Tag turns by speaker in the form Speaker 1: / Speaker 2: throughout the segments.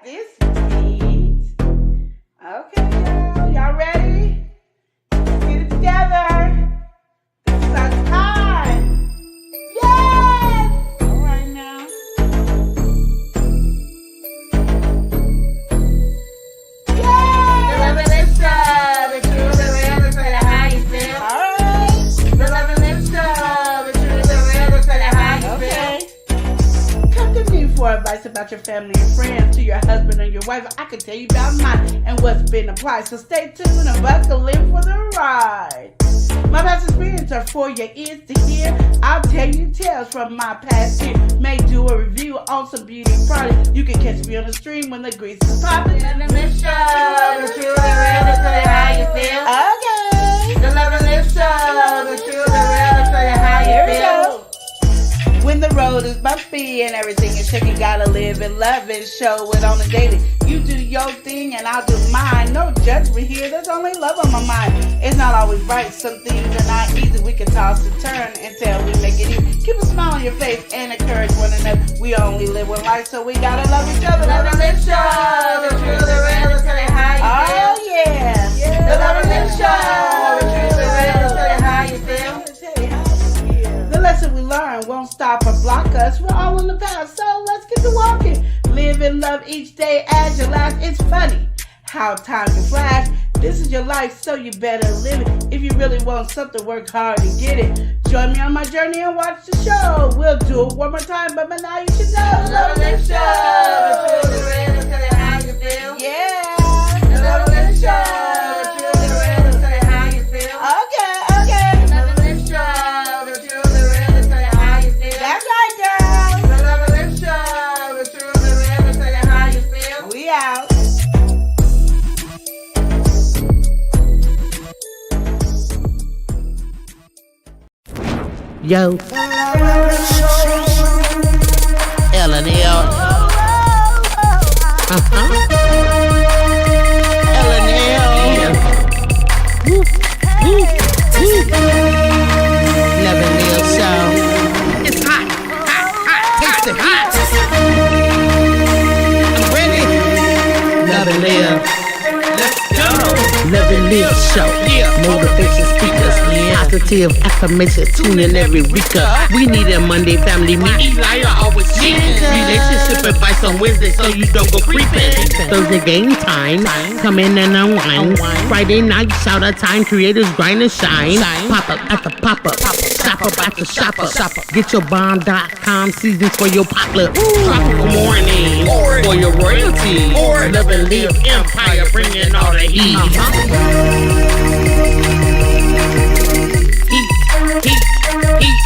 Speaker 1: this beat. Okay, y'all ready? Let's get it together. This is our time. Yes! All right now. Yes!
Speaker 2: The love and lifestyle, the truth, the real, the tell you how you feel.
Speaker 1: All right.
Speaker 2: The love and lifestyle, the truth, the real, the tell you how you feel.
Speaker 1: Come to me for advice about your family and friends, to your husband and your wife. I can tell you about mine and what's been applied. So stay tuned and buckle in for the ride. My past experiences are for your ears to hear. I'll tell you tales from my past year. May do a review on some beauty products. You can catch me on the stream when the grease is popping.
Speaker 2: The love and lifestyle, the truth, the real, the tell you how you feel.
Speaker 1: Okay.
Speaker 2: The love and lifestyle, the truth, the real, the tell you how
Speaker 1: Here
Speaker 2: you
Speaker 1: we
Speaker 2: feel.
Speaker 1: go. When the road is bumpy and everything is shaky, gotta live and love and show it on the daily. You do your thing and I'll do mine. No judgment here, there's only love on my mind. It's not always right, some things are not easy. We can toss and turn until we make it easy. Keep a smile on your face and encourage one another. We only live one life, so we gotta love each other.
Speaker 2: The love and lifestyle, the truth, the real, the tell you how you feel.
Speaker 1: Oh yeah.
Speaker 2: The love and lifestyle, the truth, the real, the tell you how you feel.
Speaker 1: The lesson we learn won't stop or block us. We're all on the path, so let's get to walking. Live and love each day as your last. It's funny how time can flash. This is your life, so you better live it. If you really want something, work hard to get it. Join me on my journey and watch the show. We'll do it one more time, but by now you should know.
Speaker 2: The love and lifestyle, the truth, the real, the tell you how you feel.
Speaker 1: Yeah.
Speaker 2: The love and lifestyle, the truth, the real, the tell you how you feel.
Speaker 1: Okay, okay.
Speaker 2: The love and lifestyle, the truth, the real, the tell you how you feel.
Speaker 1: That's right, girl.
Speaker 2: The love and lifestyle, the truth, the real, the tell you how you feel.
Speaker 1: We out.
Speaker 3: Yo. L&L. L&L. Woo, woo, woo. L&L show. It's hot, hot, hot, taste it hot. I'm ready. L&L. Let's go. L&L show. Motivation speakers. Positive affirmation. Tune in every week. We need a Monday family meeting. Eli always cheating. Relationship advice on Wednesday so you don't go creeping. Thursday game time. Come in and unwind. Friday night shout out time. Creators grind and shine. Pop up at the pop up. Shop up at the shop up. Get your bond.com seasons for your potluck. Tropical morning for your royalty. Love and live empire bringing all the heat. Heat.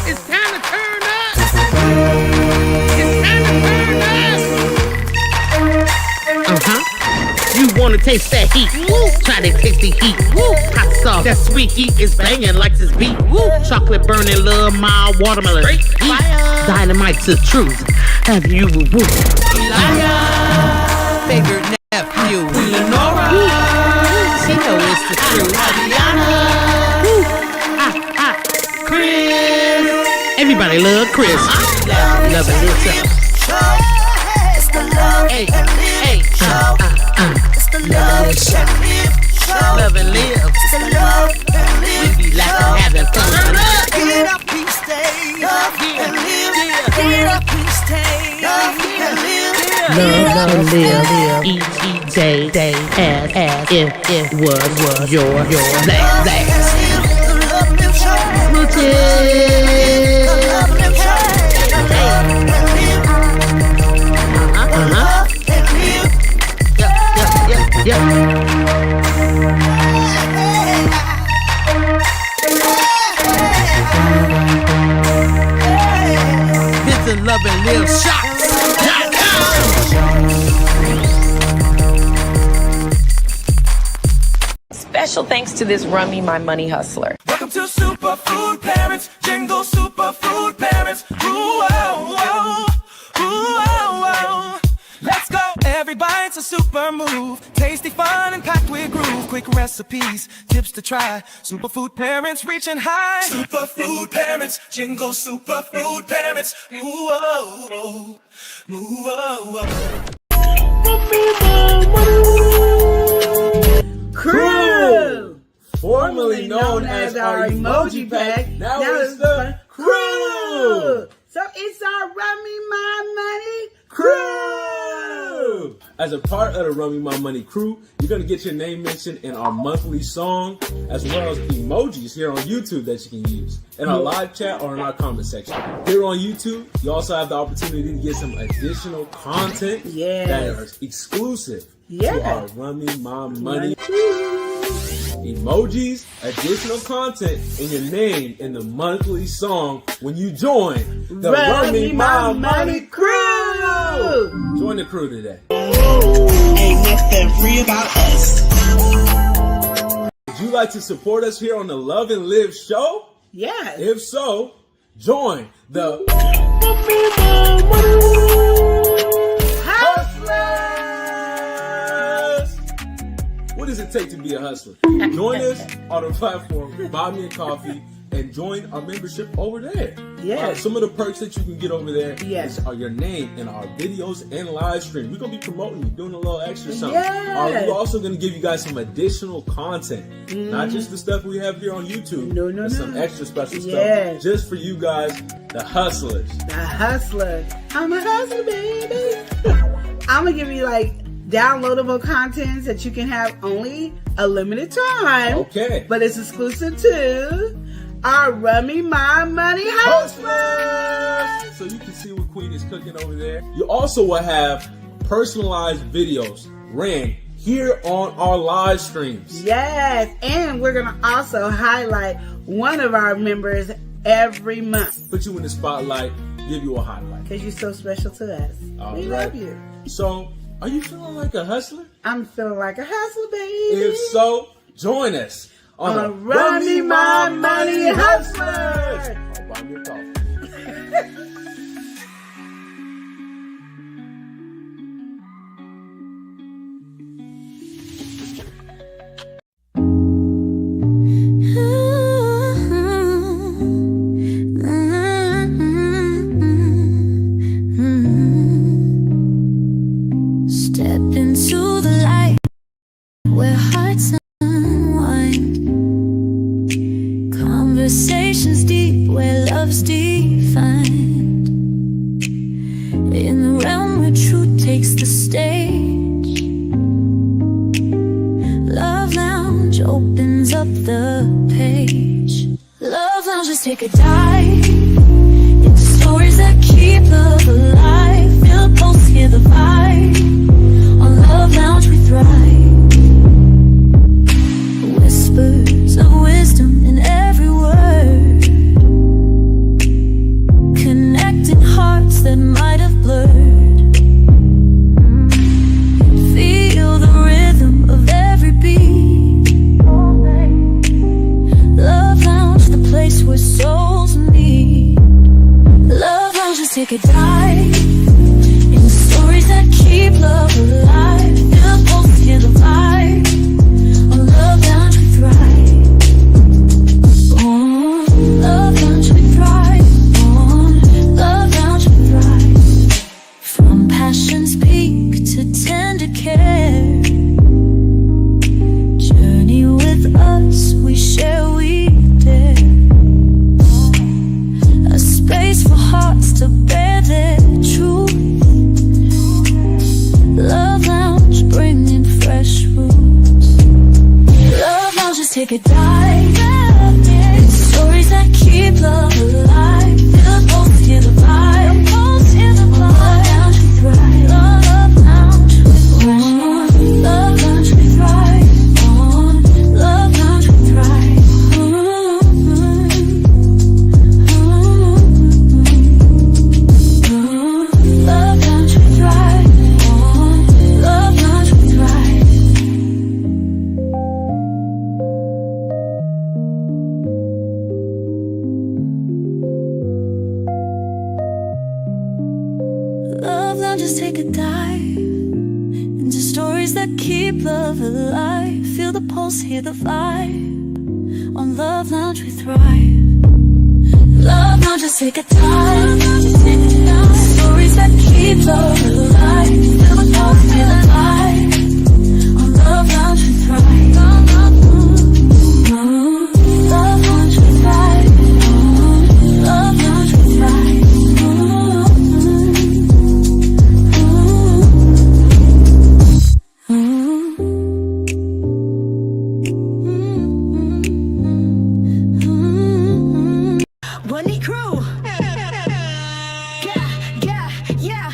Speaker 3: It's time to turn up. You wanna taste that heat? Woo. Try to taste the heat. Woo. Hot sauce. That sweet heat is banging like this beat. Woo. Chocolate burning, love, mild watermelon. Heat. Dynamite's the truth. Have you woo?
Speaker 4: Favorite nephew, Lenora.
Speaker 3: She know it's the truth. Chris. Everybody love Chris. Love it,
Speaker 5: It's the love
Speaker 3: hey,
Speaker 5: and live
Speaker 3: hey,
Speaker 5: show. It's the love and live show.
Speaker 3: love and live.
Speaker 5: It's the love and live
Speaker 3: We be laughing, having fun.
Speaker 5: Get up, please stay up and live. Get up, please stay up and live.
Speaker 3: Love and live each day as if it was your last.
Speaker 5: The love and live show. The love and live show. And live. Love and live.
Speaker 3: Yep.
Speaker 4: Visit Love and Live Shots.
Speaker 6: Special thanks to this Rummy My Money Hustler.
Speaker 7: Welcome to Superfood Parents, Jingle Superfood Parents. Ooh, oh, oh, ooh, oh, oh. Let's go. Everybody it's a super move. Tasty, fun, and packed with groove. Quick recipes, tips to try. Superfood parents reaching high. Superfood parents, Jingle Superfood parents. Ooh, oh, oh. Ooh, oh, oh.
Speaker 1: Crew!
Speaker 2: Formerly known as our emoji pack. Now it's the crew.
Speaker 1: So it's our Rummy My Money
Speaker 2: Crew! As a part of the Rummy My Money crew, you're going to get your name mentioned in our monthly song, as well as emojis here on YouTube that you can use in our live chat or in our comment section. Here on YouTube, you also have the opportunity to get some additional content that is exclusive to our Rummy My Money emojis, additional content, and your name in the monthly song when you join the Rummy My Money Crew. Join the crew today.
Speaker 3: Ain't nothing free about us.
Speaker 2: Would you like to support us here on the Love and Live show?
Speaker 1: Yes.
Speaker 2: If so, join the Hustlers! What does it take to be a hustler? Join us on the platform, buy me a coffee, and join our membership over there.
Speaker 1: Yes.
Speaker 2: Some of the perks that you can get over there are your name in our videos and live stream. We're going to be promoting you, doing a little extra something.
Speaker 1: Yes.
Speaker 2: We're also going to give you guys some additional content. Not just the stuff we have here on YouTube. But some extra special stuff just for you guys, the hustlers.
Speaker 1: The hustlers. I'm a hustler, baby. I'm going to give you like downloadable contents that you can have only a limited time.
Speaker 2: Okay.
Speaker 1: But it's exclusive to our Rummy My Money Hustlers.
Speaker 2: So you can see what Queen is cooking over there. You also will have personalized videos ran here on our live streams.
Speaker 1: Yes, and we're going to also highlight one of our members every month.
Speaker 2: Put you in the spotlight, give you a highlight.
Speaker 1: Because you're so special to us. We love you.
Speaker 2: So, are you feeling like a hustler?
Speaker 1: I'm feeling like a hustler, baby.
Speaker 2: If so, join us on
Speaker 1: a Rummy My Money
Speaker 2: Hustlers. I'll buy me a coffee.
Speaker 5: Step into the light where hearts unwind, conversations deep where love's defined, in the realm where truth takes the stage. Love Lounge opens up the page. Love Lounge, just take a dive into stories that keep love alive. Feel the pulse, hear the vibe. On Love Lounge we thrive. Whispers of wisdom in every word, connecting hearts that might have blurred. Feel the rhythm of every beat. Love Lounge, the place where souls meet. Love Lounge, just take a dive in stories that keep love alive. Feel the pulse, hear the vibe. On Love Lounge we thrive. On Love Lounge we thrive. On Love Lounge we thrive. From passion's peak to tender care, journey with us, we share, we dare. A space for hearts to bear their truth. Love Lounge, bringing fresh roots. Love Lounge, just take a dive in stories that keep love alive. Feel the pulse, hear the vibe. On Love Lounge we thrive. Love Lounge we thrive. Love Lounge we thrive. On Love Lounge we thrive. Love Lounge we thrive. On Love Lounge we thrive. Love Lounge, just take a dive into Stories that keep love alive. Feel the pulse, hear the vibe. On Love Lounge we thrive. Love Lounge, just take a time. Stories that keep love alive. Feel the pulse, hear the vibe. On Love Lounge we thrive. Love Lounge we thrive. Love Lounge we thrive.
Speaker 8: Bunny crew. Yeah.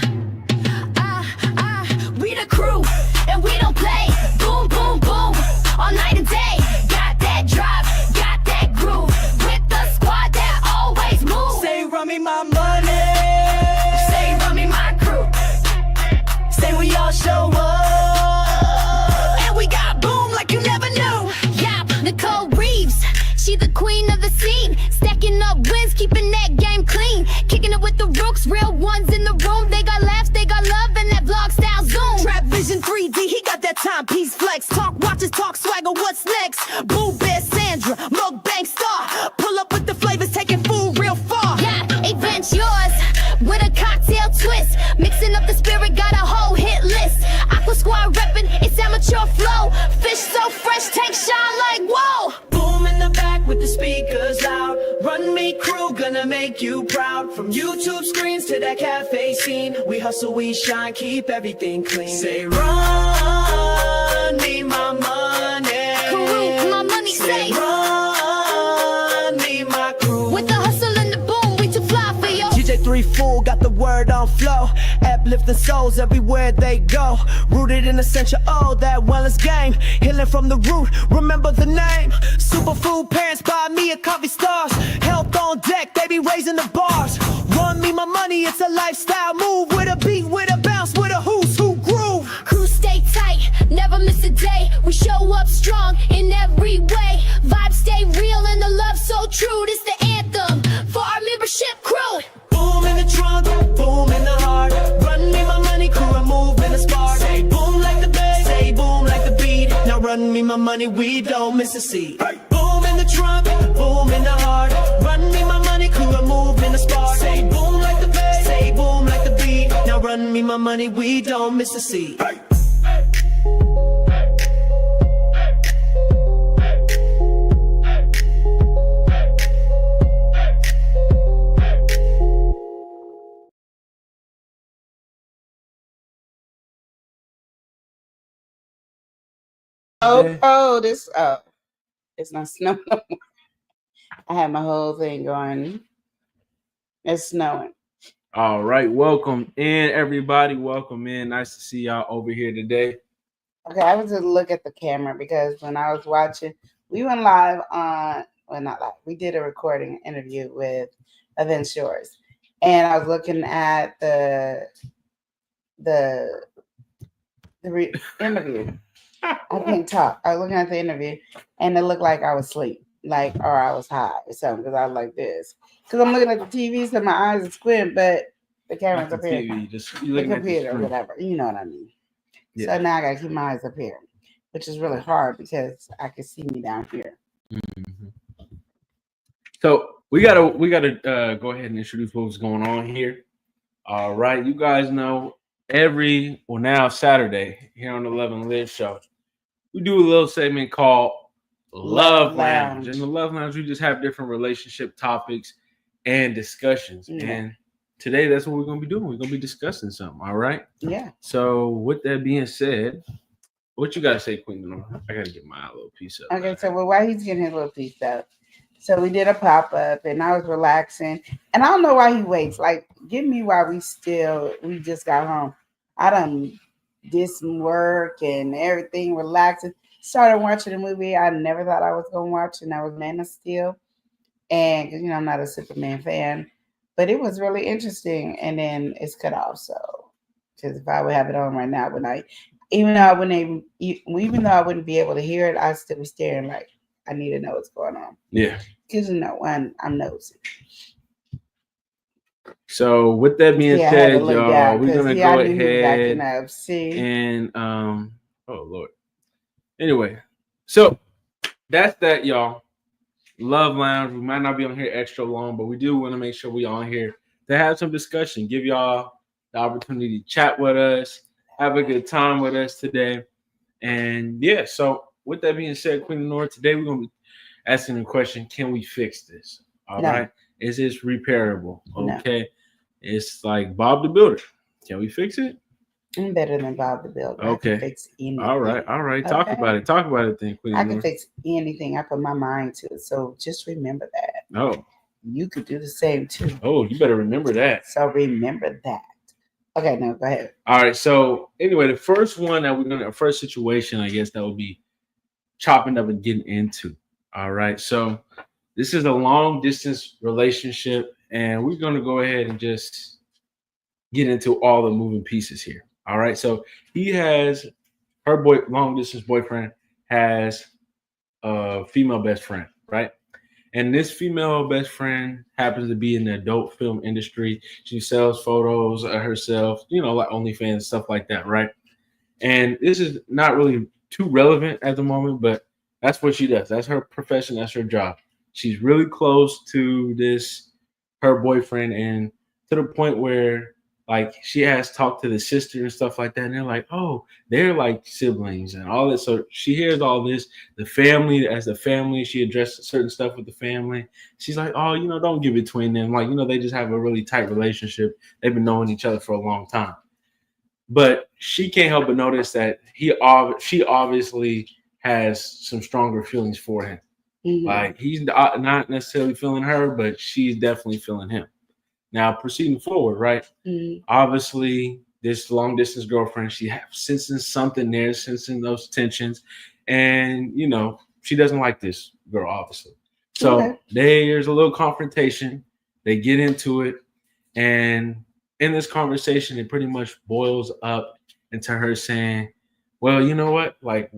Speaker 8: We the crew, and we don't play. Boom, boom, boom, all night and day. Got that drive, got that groove. With the squad that always moves.
Speaker 7: Say, run me my money.
Speaker 8: Say, run me my crew.
Speaker 7: Say, we all show up.
Speaker 8: And we got boom like you never knew. Yeah, Nicole Reeves, she the queen of the scene. Stacking up wins, keeping that game clean. Kicking it with the rooks, real ones in the room. They got laughs, they got love, and that vlog style zoom.
Speaker 7: Trap Vision 3D, he got that timepiece flex. Talk watches, talk swagger, what's next? Boo Bear Sandra, mukbang star. Pull up with the flavors, taking food real far.
Speaker 8: Yeah, adventures with a cocktail twist. Mixing up the spirit, got a whole hit list. Aqua Squad reppin', it's amateur flow. Fish so fresh, tank shine like whoa.
Speaker 7: Boom in the back with the speakers loud. Run me crew, gonna make you proud. From YouTube screens to that cafe scene, we hustle, we shine, keep everything clean. Say, run me my money.
Speaker 8: Crew, my money, say.
Speaker 7: Run me my crew.
Speaker 8: With the hustle and the boom, we too fly for you.
Speaker 7: DJ3 Fool got the word on flow. Uplifting souls everywhere they go. Rooted in essential, oh, that wellness game. Healing from the root, remember the name. Superfood parents buy me a coffee stars. Health on deck, they be raising the bars. Run me my money, it's a lifestyle move. With a beat, with a bounce, with a who's who groove.
Speaker 8: Crew stay tight, never miss a day. We show up strong in every way. Vibes stay real and the love so true. This the anthem for our membership crew.
Speaker 7: Boom in the trunk, boom in the heart. Run me my money, crew, I move in the spark. Say boom like the bass, say boom like the beat. Now run me my money, we don't miss a seat. Boom in the trunk, boom in the heart. Run me my money, crew, I move in the spark. Say boom like the bass, say boom like the beat. Now run me my money, we don't miss a seat.
Speaker 1: Oh, cold. It's not snowing no more. I had my whole thing going. It's snowing.
Speaker 2: All right, welcome in, everybody. Welcome in. Nice to see y'all over here today.
Speaker 1: Okay, I was just look at the camera because when I was watching, we went live on, well, not live. We did a recording interview with Event Shores, and I was looking at the interview. I can't talk. I was looking at the interview, and it looked like I was asleep, or I was high or something, because I was like this. Because I'm looking at the TV, so my eyes are squint, but the camera's up here. The computer or whatever. You know what I mean. Yeah. So now I got to keep my eyes up here, which is really hard because I can see me down here.
Speaker 2: Mm-hmm. So we gotta go ahead and introduce what's going on here. All right, you guys know now Saturday here on the Love and Live show, we do a little segment called Love Lounge. In the Love Lounge, we just have different relationship topics and discussions. Yeah. And today, that's what we're going to be doing. We're going to be discussing something. All right.
Speaker 1: Yeah.
Speaker 2: So with that being said, what you got to say, Queen? I got to get my little piece up.
Speaker 1: Okay. So while he's getting his little piece up, so we did a pop up and I was relaxing, and I don't know why he waits. Like, give me while we just got home. I done did some work and everything, relaxing. Started watching a movie I never thought I was going to watch, and that was Man of Steel. And, you know, I'm not a Superman fan, but it was really interesting. And then it's cut off. So, because if I would have it on right now, even though I wouldn't be able to hear it, I'd still be staring like I need to know what's going on.
Speaker 2: Yeah.
Speaker 1: Because, you know, I'm nosy.
Speaker 2: So with that being
Speaker 1: See, I had to
Speaker 2: said,
Speaker 1: look
Speaker 2: y'all,
Speaker 1: down
Speaker 2: we're
Speaker 1: because
Speaker 2: gonna
Speaker 1: I
Speaker 2: go
Speaker 1: knew he was acting
Speaker 2: ahead
Speaker 1: up. See,
Speaker 2: and oh Lord. Anyway, so that's that, y'all. Love Lounge. We might not be on here extra long, but we do want to make sure we on here to have some discussion, give y'all the opportunity to chat with us, have a good time with us today. And yeah, so with that being said, Queen Lenore, today we're gonna be asking the question: can we fix this? All
Speaker 1: No.
Speaker 2: right. Is this repairable?
Speaker 1: No.
Speaker 2: Okay. It's like Bob the Builder. Can we fix it?
Speaker 1: I'm better than Bob the Builder.
Speaker 2: Okay.
Speaker 1: I can fix anything.
Speaker 2: All right. Talk
Speaker 1: Okay.
Speaker 2: about it. Talk about it then, Queen
Speaker 1: I can
Speaker 2: Lenore.
Speaker 1: fix anything. I put my mind to it. So just remember that.
Speaker 2: Oh.
Speaker 1: You could do the same too.
Speaker 2: Oh, you better remember that.
Speaker 1: So remember that. Okay, no, go ahead.
Speaker 2: All right. So anyway, the first one that first situation, I guess, that would be chopping up and getting into. All right. So this is a long distance relationship, and we're gonna go ahead and just get into all the moving pieces here. All right. So he has long distance boyfriend has a female best friend, right? And this female best friend happens to be in the adult film industry. She sells photos of herself, like OnlyFans, stuff like that, right? And this is not really too relevant at the moment, but that's what she does. That's her profession. That's her job. She's really close to her boyfriend, and to the point where like she has talked to the sister and stuff like that. And they're like, oh, they're like siblings and all this. So she hears all this, the family, she addressed certain stuff with the family. She's like, oh, don't get between them. Like, they just have a really tight relationship. They've been knowing each other for a long time. But she can't help but notice that she obviously has some stronger feelings for him. Mm-hmm. Like he's not necessarily feeling her, but she's definitely feeling him. Now, proceeding forward, right? Mm-hmm. Obviously, this long distance girlfriend, she sensing something there, sensing those tensions, and she doesn't like this girl, obviously. So there's a little confrontation. They get into it, and in this conversation, it pretty much boils up into her saying, "Well, you know what? Like,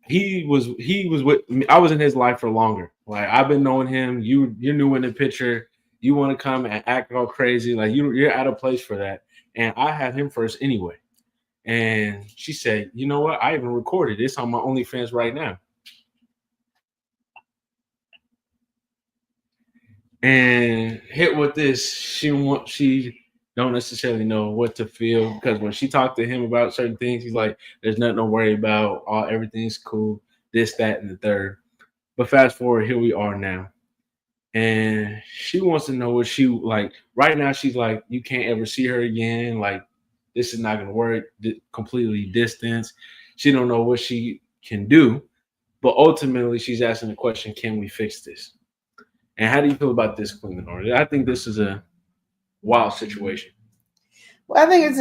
Speaker 2: he was with me. I was in his life for longer. Like, I've been knowing him. You're new in the picture. You want to come and act all crazy. Like, you're out of place for that. And I had him first anyway." And she said, "You know what? I even recorded this on my OnlyFans right now." And hit with this, she don't necessarily know what to feel, because when she talked to him about certain things, he's like, "There's nothing to worry about. Everything's cool. This, that, and the third." But fast forward, here we are now. And she wants to know what she like. Right now, she's like, you can't ever see her again. Like, this is not going to work. Completely distance. She don't know what she can do. But ultimately, she's asking the question, can we fix this? And how do you feel about this, Queen Lenore? I think this is a wild situation.
Speaker 1: Well, I think it's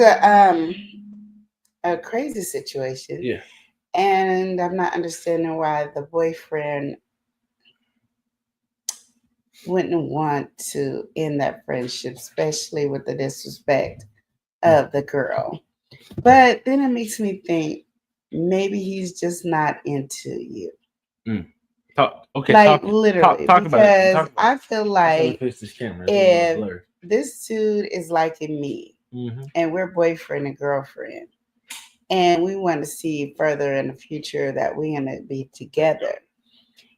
Speaker 1: a crazy situation.
Speaker 2: Yeah.
Speaker 1: And I'm not understanding why the boyfriend wouldn't want to end that friendship, especially with the disrespect of the girl. But then it makes me think maybe he's just not into you. Literally,
Speaker 2: talk
Speaker 1: because
Speaker 2: about it.
Speaker 1: I feel like if this dude is liking me,
Speaker 2: mm-hmm.
Speaker 1: and we're boyfriend and girlfriend, and we want to see further in the future that we're going to be together,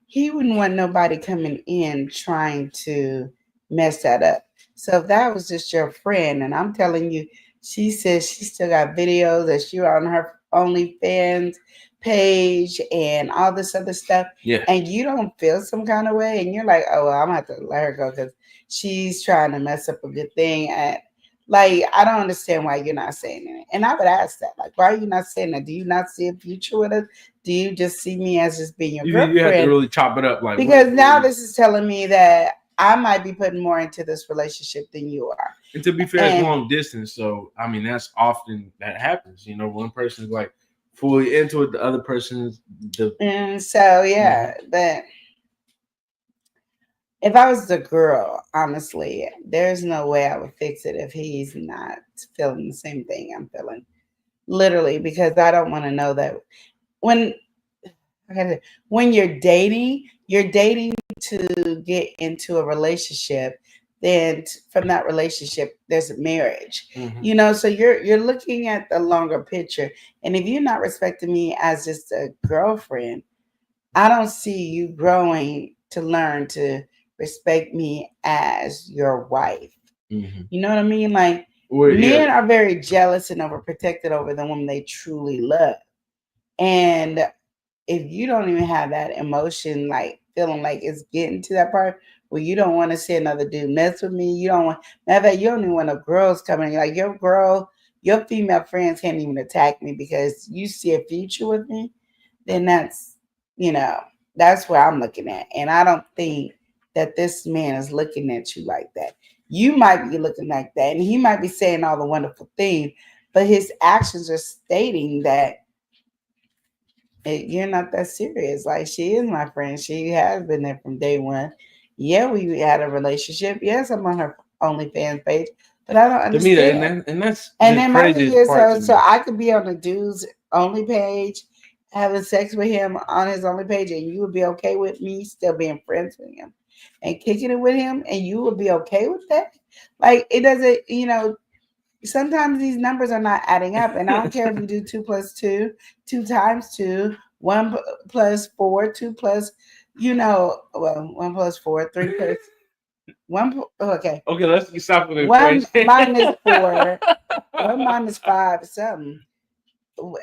Speaker 1: he wouldn't want nobody coming in trying to mess that up. So if that was just your friend, and I'm telling you, she says she still got videos that she on her OnlyFans page and all this other stuff, and you don't feel some kind of way, and you're like, oh, well, I'm gonna have to let her go because she's trying to mess up a good thing. And like, I don't understand why you're not saying it. And I would ask that, like, why are you not saying that? Do you not see a future with us? Do you just see me as just being your girlfriend?
Speaker 2: You have to really chop it up, like,
Speaker 1: because now this is telling me that I might be putting more into this relationship than you are.
Speaker 2: And to be fair, it's long distance, so I mean that's often that happens. One person's like fully into it, the other person's
Speaker 1: and so but if I was the girl, honestly, there's no way I would fix it if he's not feeling the same thing I'm feeling. Literally, because I don't want to know that when you're dating to get into a relationship, then from that relationship, there's a marriage.
Speaker 2: Mhm.
Speaker 1: You know, so you're looking at the longer picture. And if you're not respecting me as just a girlfriend, I don't see you growing to learn to respect me as your wife.
Speaker 2: Mhm.
Speaker 1: You know what I mean? Like
Speaker 2: Well,
Speaker 1: men
Speaker 2: yeah.
Speaker 1: are very jealous and overprotected over the woman they truly love. And if you don't even have that emotion, like feeling like it's getting to that part where you don't want to see another dude mess with me, you don't want, matter of fact, you don't even want no girls coming. Like your female friends can't even attack me because you see a future with me, then that's, you know, that's where I'm looking at. And I don't think that this man is looking at you like that. You might be looking like that, and he might be saying all the wonderful things, but his actions are stating that you're not that serious. Like, she is my friend. She has been there from day one. Yeah, we had a relationship. Yes, I'm on her OnlyFans page, but I don't
Speaker 2: To me,
Speaker 1: understand.
Speaker 2: and that's
Speaker 1: And
Speaker 2: the
Speaker 1: then my thing
Speaker 2: craziest
Speaker 1: is,
Speaker 2: part to
Speaker 1: so
Speaker 2: me.
Speaker 1: I could be on the dude's only page, having sex with him on his only page, and you would be okay with me still being friends with him and kicking it with him, and you would be okay with that? Like, it doesn't, you know, sometimes these numbers are not adding up. And I don't care if you do 2 plus 2, 2 times 2, 1 plus 4, 2 plus, you know, well, 1 plus 4, 3 plus 1. Okay.
Speaker 2: Okay, let's stop with the
Speaker 1: 1
Speaker 2: equation.
Speaker 1: minus 4, 1 minus 5, something.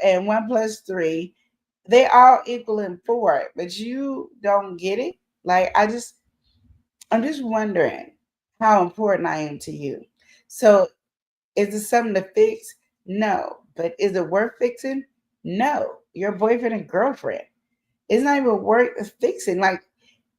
Speaker 1: And 1 plus 3, they all equal in 4, but you don't get it. Like, I'm just wondering how important I am to you. So, is it something to fix? No. But is it worth fixing? No. Your boyfriend and girlfriend. It's not even worth fixing. Like,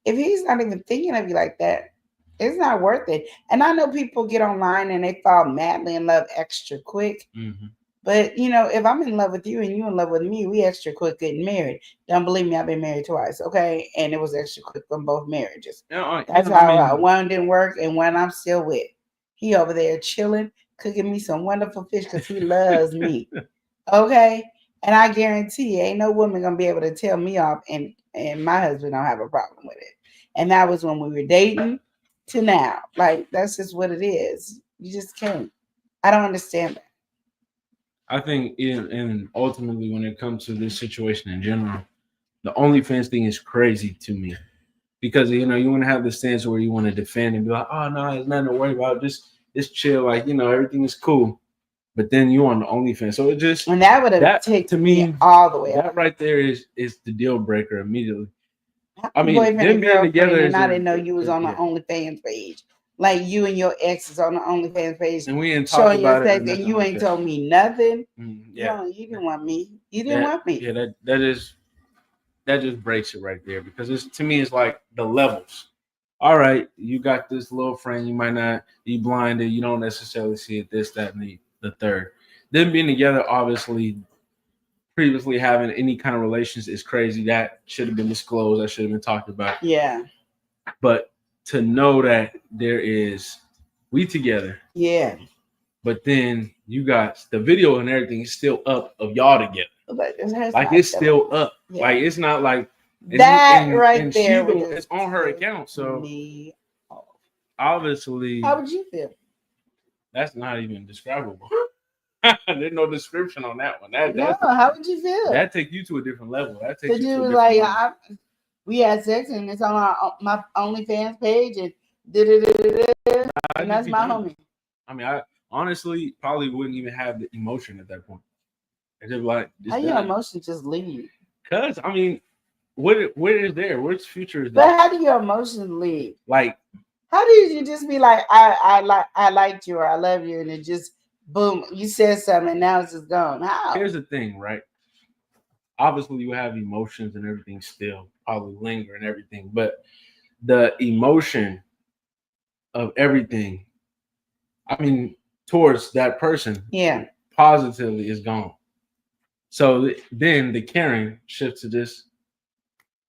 Speaker 1: if he's not even thinking of you like that, it's not worth it. And I know people get online and they fall madly in love extra quick.
Speaker 2: Mhm.
Speaker 1: But, you know, if I'm in love with you and you in love with me, we extra quick getting married. Don't believe me, I've been married twice, okay? And it was extra quick from both marriages. That's how one didn't work and one I'm still with. He over there chilling, cooking me some wonderful fish because he loves me, okay? And I guarantee you, ain't no woman gonna be able to tell me off, and my husband don't have a problem with it. And that was when we were dating to now. Like, that's just what it is. You just can't. I don't understand that.
Speaker 2: I think, and ultimately, when it comes to this situation in general, the OnlyFans thing is crazy to me because you know you want to have the stance where you want to defend and be like, oh no, there's nothing to worry about. Just chill, like you know everything is cool. But then you on the OnlyFans, so it just
Speaker 1: And that would have
Speaker 2: that
Speaker 1: taken
Speaker 2: to me
Speaker 1: all the way
Speaker 2: that
Speaker 1: up.
Speaker 2: right there is the deal breaker immediately. I
Speaker 1: I'm
Speaker 2: mean,
Speaker 1: boyfriend
Speaker 2: them
Speaker 1: and
Speaker 2: being
Speaker 1: girlfriend,
Speaker 2: together
Speaker 1: and I didn't know you was on the
Speaker 2: yeah.
Speaker 1: OnlyFans page. Like, you and your ex is on the OnlyFans page,
Speaker 2: And we didn't talk
Speaker 1: showing your
Speaker 2: about it,
Speaker 1: sex,
Speaker 2: and
Speaker 1: and
Speaker 2: nothing
Speaker 1: you
Speaker 2: like
Speaker 1: ain't
Speaker 2: that.
Speaker 1: told me nothing.
Speaker 2: Yeah,
Speaker 1: No, you didn't want me. You didn't want me.
Speaker 2: Yeah, that just breaks it right there because it's to me it's like the levels. All right, you got this little friend, you might not be blinded, you don't necessarily see it, this, that, and the third. Them being together, obviously, previously having any kind of relations is crazy. That should have been disclosed. That should have been talked about.
Speaker 1: Yeah.
Speaker 2: But to know that there is we together.
Speaker 1: Yeah.
Speaker 2: But then you got the video and everything is still up of y'all together.
Speaker 1: But
Speaker 2: Like it's still up.
Speaker 1: Yeah.
Speaker 2: Like it's not like
Speaker 1: that right there.
Speaker 2: It's on her account. So obviously,
Speaker 1: how would you feel?
Speaker 2: That's not even describable. There's no description on that one.
Speaker 1: No, how would you feel?
Speaker 2: That take you to a different level. That takes you to a different
Speaker 1: like
Speaker 2: level.
Speaker 1: We had sex and it's on my OnlyFans page and and that's my homie.
Speaker 2: I mean, I honestly probably wouldn't even have the emotion at that point. It's just like
Speaker 1: how your emotions just leave?
Speaker 2: Cause I mean, what is there? Where's future is
Speaker 1: there? But how do your emotions leave?
Speaker 2: Like,
Speaker 1: how do you just be like, I liked you or I love you, and it just boom, you said something and now it's just gone? How?
Speaker 2: Here's the thing, right? Obviously, you have emotions and everything still probably linger and everything, but the emotion of everything, I mean, towards that person,
Speaker 1: yeah,
Speaker 2: positively is gone. So then the caring shifts to this.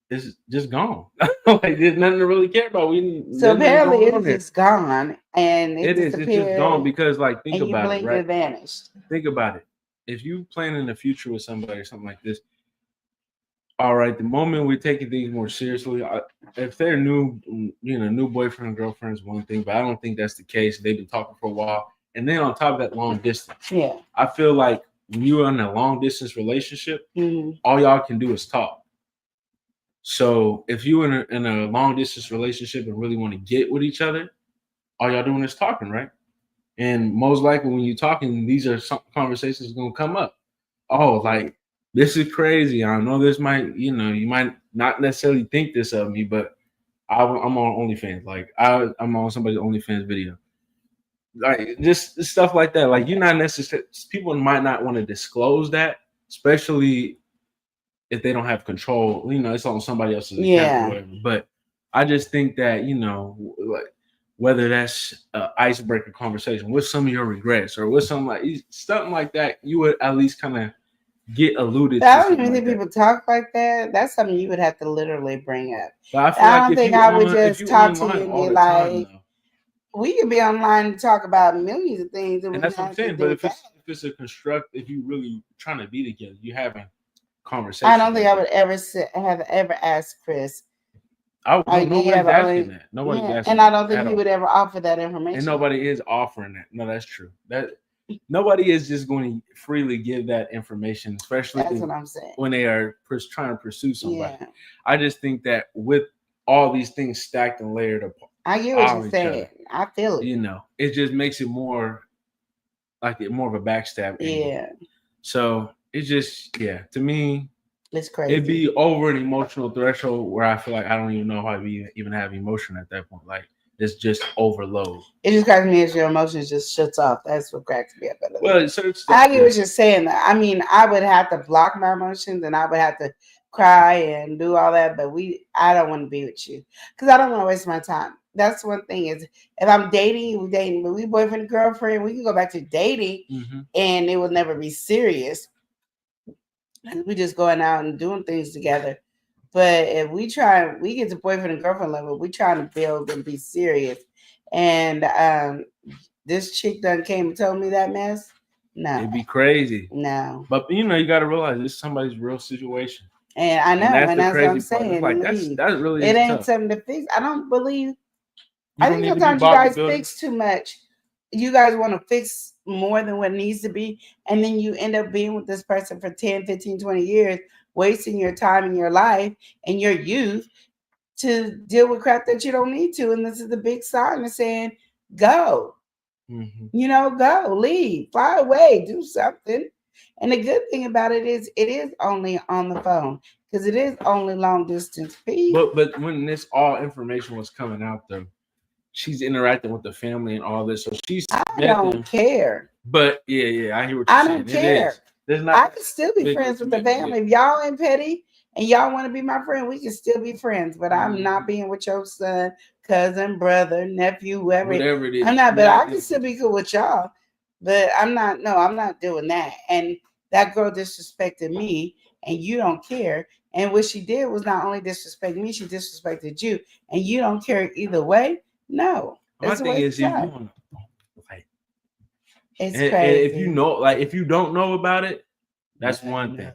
Speaker 2: It's just gone. Like there's nothing to really care about.
Speaker 1: So apparently it's just gone, and
Speaker 2: it's just gone because like think about it, right?
Speaker 1: It vanished.
Speaker 2: Think about it. If you plan in the future with somebody or something like this, all right, the moment we're taking things more seriously, if they're new, new boyfriend and girlfriend is one thing, but I don't think that's the case. They've been talking for a while. And then on top of that, long distance.
Speaker 1: Yeah.
Speaker 2: I feel like when you're in a long distance relationship, all y'all can do is talk. So if you're in a long distance relationship and really want to get with each other, all y'all doing is talking, right? And most likely when you're talking, these are some conversations going to come up. Oh, like, this is crazy. I know this might, you might not necessarily think this of me, but I'm on OnlyFans. Like, I'm on somebody's OnlyFans video. Like, just stuff like that. Like, you're not necessarily, people might not want to disclose that, especially if they don't have control. It's on somebody else's account or whatever. But I just think that, like, whether that's an icebreaker conversation, what's some of your regrets or what's something like that, you would at least kind of get alluded
Speaker 1: I
Speaker 2: to.
Speaker 1: don't even think people talk like that. That's something you would have to literally bring up.
Speaker 2: But
Speaker 1: I don't think I would just talk to you and be like, we could be online and talk about millions of things.
Speaker 2: And that's what I'm saying. But if it's a construct, if you really trying to be together, you having conversation.
Speaker 1: I don't think I would ever have asked Chris.
Speaker 2: Nobody's asking that. Nobody's asking.
Speaker 1: And I don't think he would ever offer that information.
Speaker 2: And nobody is offering that. No, that's true. Nobody is just going to freely give that information, especially
Speaker 1: that's what I'm saying.
Speaker 2: When they are trying to pursue somebody.
Speaker 1: Yeah.
Speaker 2: I just think that with all these things stacked and layered apart,
Speaker 1: I get what you're saying. I feel it.
Speaker 2: It just makes it more of a backstab.
Speaker 1: Yeah.
Speaker 2: So it's just, to me,
Speaker 1: it's crazy.
Speaker 2: It'd be over an emotional threshold where I feel like I don't even know how to even have emotion at that point. Like, it's just overload.
Speaker 1: It just cracks me as your emotions just shuts off. That's what cracks me up.
Speaker 2: Well,
Speaker 1: I get what you're saying. I mean, I would have to block my emotions and I would have to cry and do all that, but I don't want to be with you because I don't want to waste my time. That's one thing is if I'm dating, we're dating, but we boyfriend and girlfriend, we can go back to dating and it will never be serious. We just going out and doing things together. But if we get to boyfriend and girlfriend level, we trying to build and be serious. And this chick done came and told me that mess. No.
Speaker 2: It'd be crazy.
Speaker 1: No.
Speaker 2: But you got to realize this is somebody's real situation.
Speaker 1: And I know, and that's what I'm saying.
Speaker 2: Like, that's really
Speaker 1: it ain't
Speaker 2: tough.
Speaker 1: something to fix. I don't believe. I think sometimes you guys fix too much. You guys want to fix more than what needs to be. And then you end up being with this person for 10, 15, 20 years, wasting your time and your life and your youth to deal with crap that you don't need to. And this is the big sign of saying, go. Go, leave, fly away, do something. And the good thing about it is only on the phone because it is only long distance.
Speaker 2: But when this all information was coming out though, she's interacting with the family and all this. So I
Speaker 1: don't care.
Speaker 2: But yeah, I hear what you're saying.
Speaker 1: I don't care. I can still be friends with the family. If y'all ain't petty and y'all want to be my friend, we can still be friends. But I'm not being with your son, cousin, brother, nephew, whoever it is. I'm not, but I can still be cool with y'all. But I'm not doing that. And that girl disrespected me and you don't care. And what she did was not only disrespect me, she disrespected you. And you don't care either way. No.
Speaker 2: My thing is,
Speaker 1: it's crazy.
Speaker 2: If you don't know about it, that's one thing.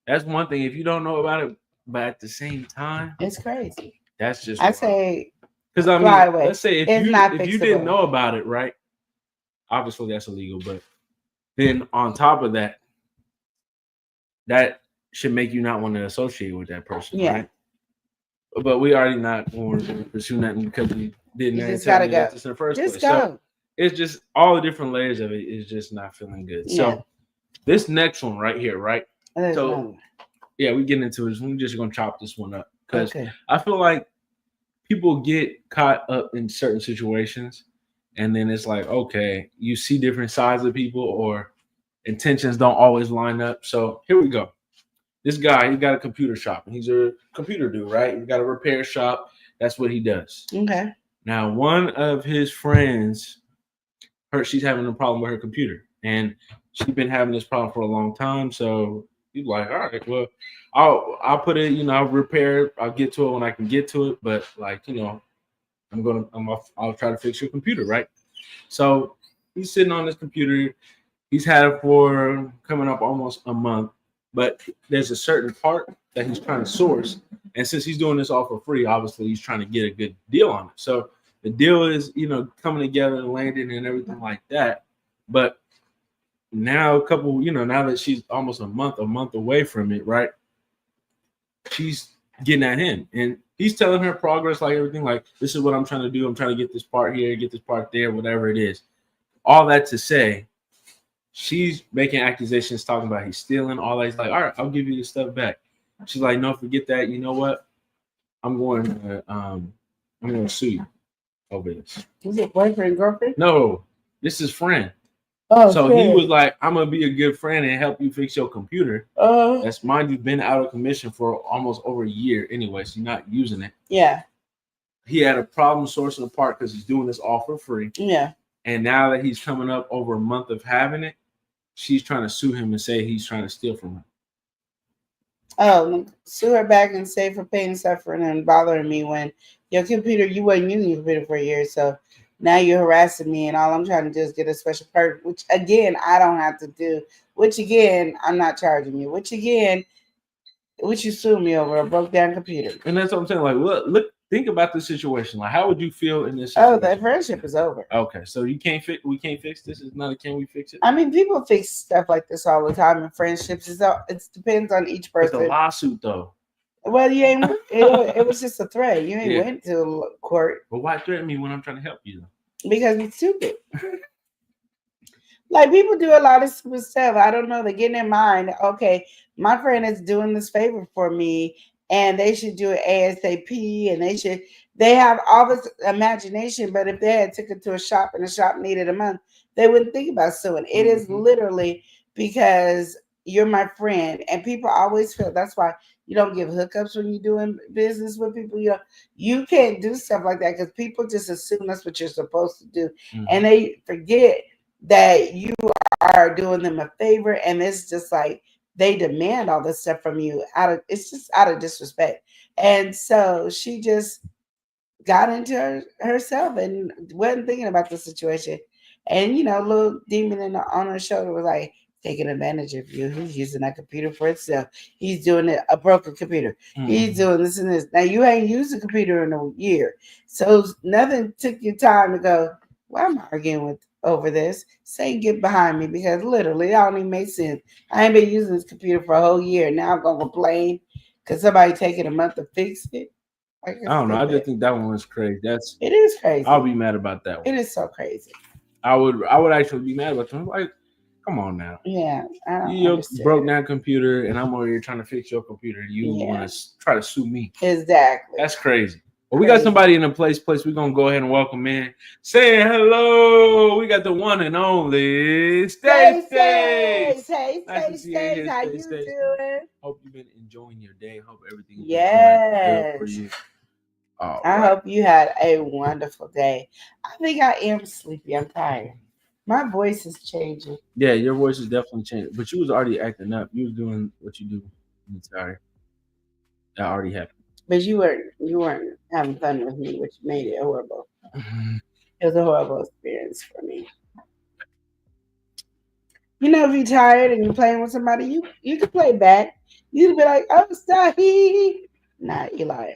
Speaker 2: That's one thing. If you don't know about it, but at the same time,
Speaker 1: it's crazy.
Speaker 2: That's just
Speaker 1: I say
Speaker 2: because let's say if you didn't know about it, right? Obviously, that's illegal. But then on top of that, that should make you not want to associate with that person, right? But we already not going to pursue nothing because we didn't
Speaker 1: just gotta go.
Speaker 2: This in the first
Speaker 1: place.
Speaker 2: Go.
Speaker 1: So
Speaker 2: it's just all the different layers of it is just not feeling good. So this next one right here, right? We get into it. We're just gonna chop this one up because I feel like people get caught up in certain situations, and then it's like, okay, you see different sides of people, or intentions don't always line up. So here we go. This guy, he got a computer shop, and he's a computer dude, right? He's got a repair shop. That's what he does.
Speaker 1: Okay.
Speaker 2: Now, one of his friends, she's having a problem with her computer, and she's been having this problem for a long time. So he's like, all right, well, I'll put it, I'll repair it. I'll get to it when I can get to it. But I'll try to fix your computer, right? So he's sitting on this computer. He's had it for coming up almost a month. But there's a certain part that he's trying to source. And since he's doing this all for free, obviously he's trying to get a good deal on it. So the deal is, coming together and landing and everything like that. But now now that she's almost a month away from it, right? She's getting at him and he's telling her progress, like everything, like this is what I'm trying to do. I'm trying to get this part here, get this part there, whatever it is. All that to say, she's making accusations, talking about he's stealing, all that. He's like, all right, I'll give you this stuff back. She's like, no, forget that. You know what? I'm going to sue you over this.
Speaker 1: Was it boyfriend, girlfriend?
Speaker 2: No, this is friend.
Speaker 1: Oh,
Speaker 2: so
Speaker 1: okay.
Speaker 2: he was like, I'm gonna be a good friend and help you fix your computer. That's mind you, been out of commission for almost over a year anyway, so you're not using it.
Speaker 1: Yeah.
Speaker 2: He had a problem sourcing a part because he's doing this all for free.
Speaker 1: Yeah.
Speaker 2: And now that he's coming up over a month of having it, she's trying to sue him and say he's trying to steal from her.
Speaker 1: Oh, sue her back and say for pain and suffering and bothering me when your computer, you wasn't using your computer for a year. So now you're harassing me and all I'm trying to do is get a special perk, which again, I don't have to do, which again, I'm not charging you, which again, which you sue me over a broke down computer.
Speaker 2: And that's what I'm saying. Like, look, think about the situation. Like, how would you feel in this situation?
Speaker 1: Oh, the friendship is over.
Speaker 2: Okay, so we can't fix this. It's not a can we fix it?
Speaker 1: I mean, people fix stuff like this all the time in friendships. It depends on each person.
Speaker 2: It's a lawsuit, though.
Speaker 1: Well, you ain't. It was just a threat. You ain't went to court.
Speaker 2: But why threaten me when I'm trying to help you, though?
Speaker 1: Because it's stupid. Like, people do a lot of stupid stuff. I don't know. They get in their mind, okay, my friend is doing this favor for me, and they should do it ASAP, and they have all this imagination, but if they had took it to a shop and the shop needed a month, they wouldn't think about suing. It is literally because you're my friend, and people always feel that's why you don't give hookups when you're doing business with people. You can't do stuff like that because people just assume that's what you're supposed to do, and they forget that you are doing them a favor, and it's just like they demand all this stuff from you it's just out of disrespect. And so she just got into herself and wasn't thinking about the situation. And little demon on her shoulder was like taking advantage of you. He's using that computer for itself. He's doing a broken computer. He's doing this and this. Now you ain't used a computer in a year, so nothing took your time to go, why am I arguing over this? Say get behind me, because literally it don't even make sense. I ain't been using this computer for a whole year. Now I'm gonna complain because somebody taking a month to fix it.
Speaker 2: I don't know. I just think that one was crazy.
Speaker 1: It is crazy.
Speaker 2: I'll be mad about that one.
Speaker 1: It is so crazy.
Speaker 2: I would actually be mad about them. Like, come on now.
Speaker 1: Yeah.
Speaker 2: You broke down computer and I'm over here trying to fix your computer. You want to try to sue me.
Speaker 1: Exactly.
Speaker 2: That's crazy. Well, we got somebody in the place. We're going to go ahead and welcome in. Saying hello. We got the one and only Stay.
Speaker 1: Hey,
Speaker 2: Nice
Speaker 1: Stay. How you doing?
Speaker 2: Hope you've been enjoying your day. Hope everything is good for you.
Speaker 1: I hope you had a wonderful day. I think I am sleepy. I'm tired. My voice is changing.
Speaker 2: Yeah, your voice is definitely changing. But you was already acting up. You was doing what you do. I'm sorry. That already happened.
Speaker 1: But you weren't having fun with me, which made it horrible. It was a horrible experience for me. If you're tired and you're playing with somebody, you can play back. You can be like, oh, stop. Nah, you lying.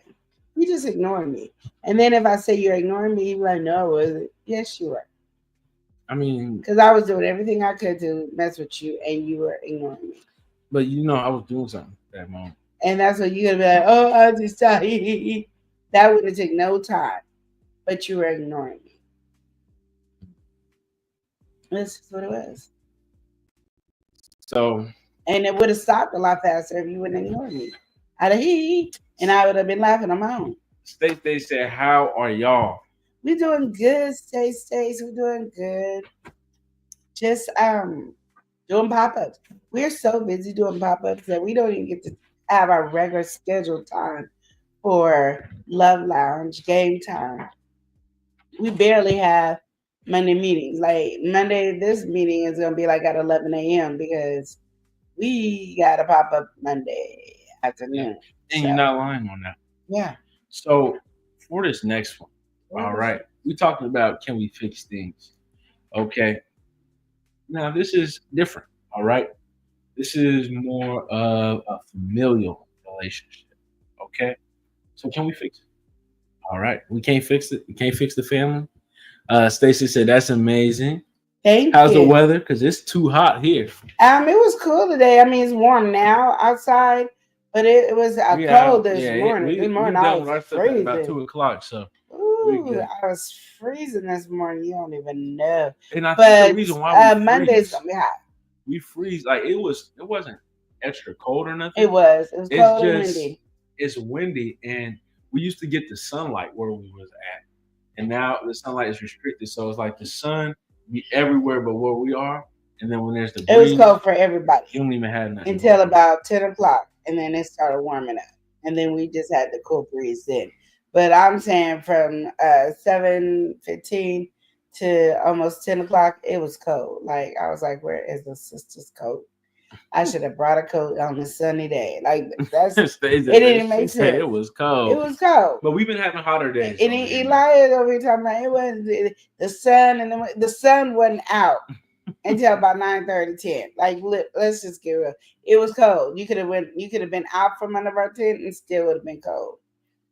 Speaker 1: You just ignoring me. And then if I say you're ignoring me, you're like, no, I wasn't. Yes, you were.
Speaker 2: I mean,
Speaker 1: because I was doing everything I could to mess with you, and you were ignoring me.
Speaker 2: But I was doing something at that moment.
Speaker 1: And that's what you're gonna be like, oh, I just thought that would have taken no time. But you were ignoring me. That's just what it was.
Speaker 2: So,
Speaker 1: and it would have stopped a lot faster if you wouldn't ignore me. I'd have and I would have been laughing on my own.
Speaker 2: They said, how are y'all?
Speaker 1: We're doing good, Stace. We're doing good. Just doing pop-ups. We're so busy doing pop-ups that we don't even get to have our regular scheduled time for Love Lounge game time. We barely have Monday meetings. Like Monday, this meeting is gonna be like at 11 a.m. because we got a pop-up Monday afternoon.
Speaker 2: And you're not lying on that.
Speaker 1: Yeah.
Speaker 2: So for this next one, all right, we're talking about can we fix things? Okay. Now this is different. All right. This is more of a familial relationship. Okay, so can we fix it? All right, we can't fix it. We can't fix the family. Stacy said that's amazing.
Speaker 1: Thank
Speaker 2: How's
Speaker 1: you.
Speaker 2: the weather? Because it's too hot here.
Speaker 1: It was cool today. I mean, it's warm now outside, but it was cold this morning. This morning I was freezing.
Speaker 2: About 2:00. So
Speaker 1: ooh, I was freezing this morning. You don't even know.
Speaker 2: And I think the reason why
Speaker 1: Monday's gonna be hot.
Speaker 2: We freeze like it wasn't extra cold or nothing.
Speaker 1: It was cold and windy.
Speaker 2: It's windy, and we used to get the sunlight where we was at, and now the sunlight is restricted. So it's like the sun be everywhere but where we are, and then when there's the breeze,
Speaker 1: it was cold for everybody.
Speaker 2: You don't even have nothing
Speaker 1: until about 10:00, and then it started warming up, and then we just had the cool breeze then. But I'm saying from 7:15 to almost 10:00, it was cold. Like I was like, "Where is the sister's coat? I should have brought a coat on a sunny day." Like that's it didn't make sense.
Speaker 2: It was cold.
Speaker 1: It was cold.
Speaker 2: But we've been having hotter days.
Speaker 1: And Elias over here talking about it wasn't the sun, and the sun wasn't out until about 9:30, 10. Like let's just get real. It was cold. You could have been out from under our tent and still would have been cold.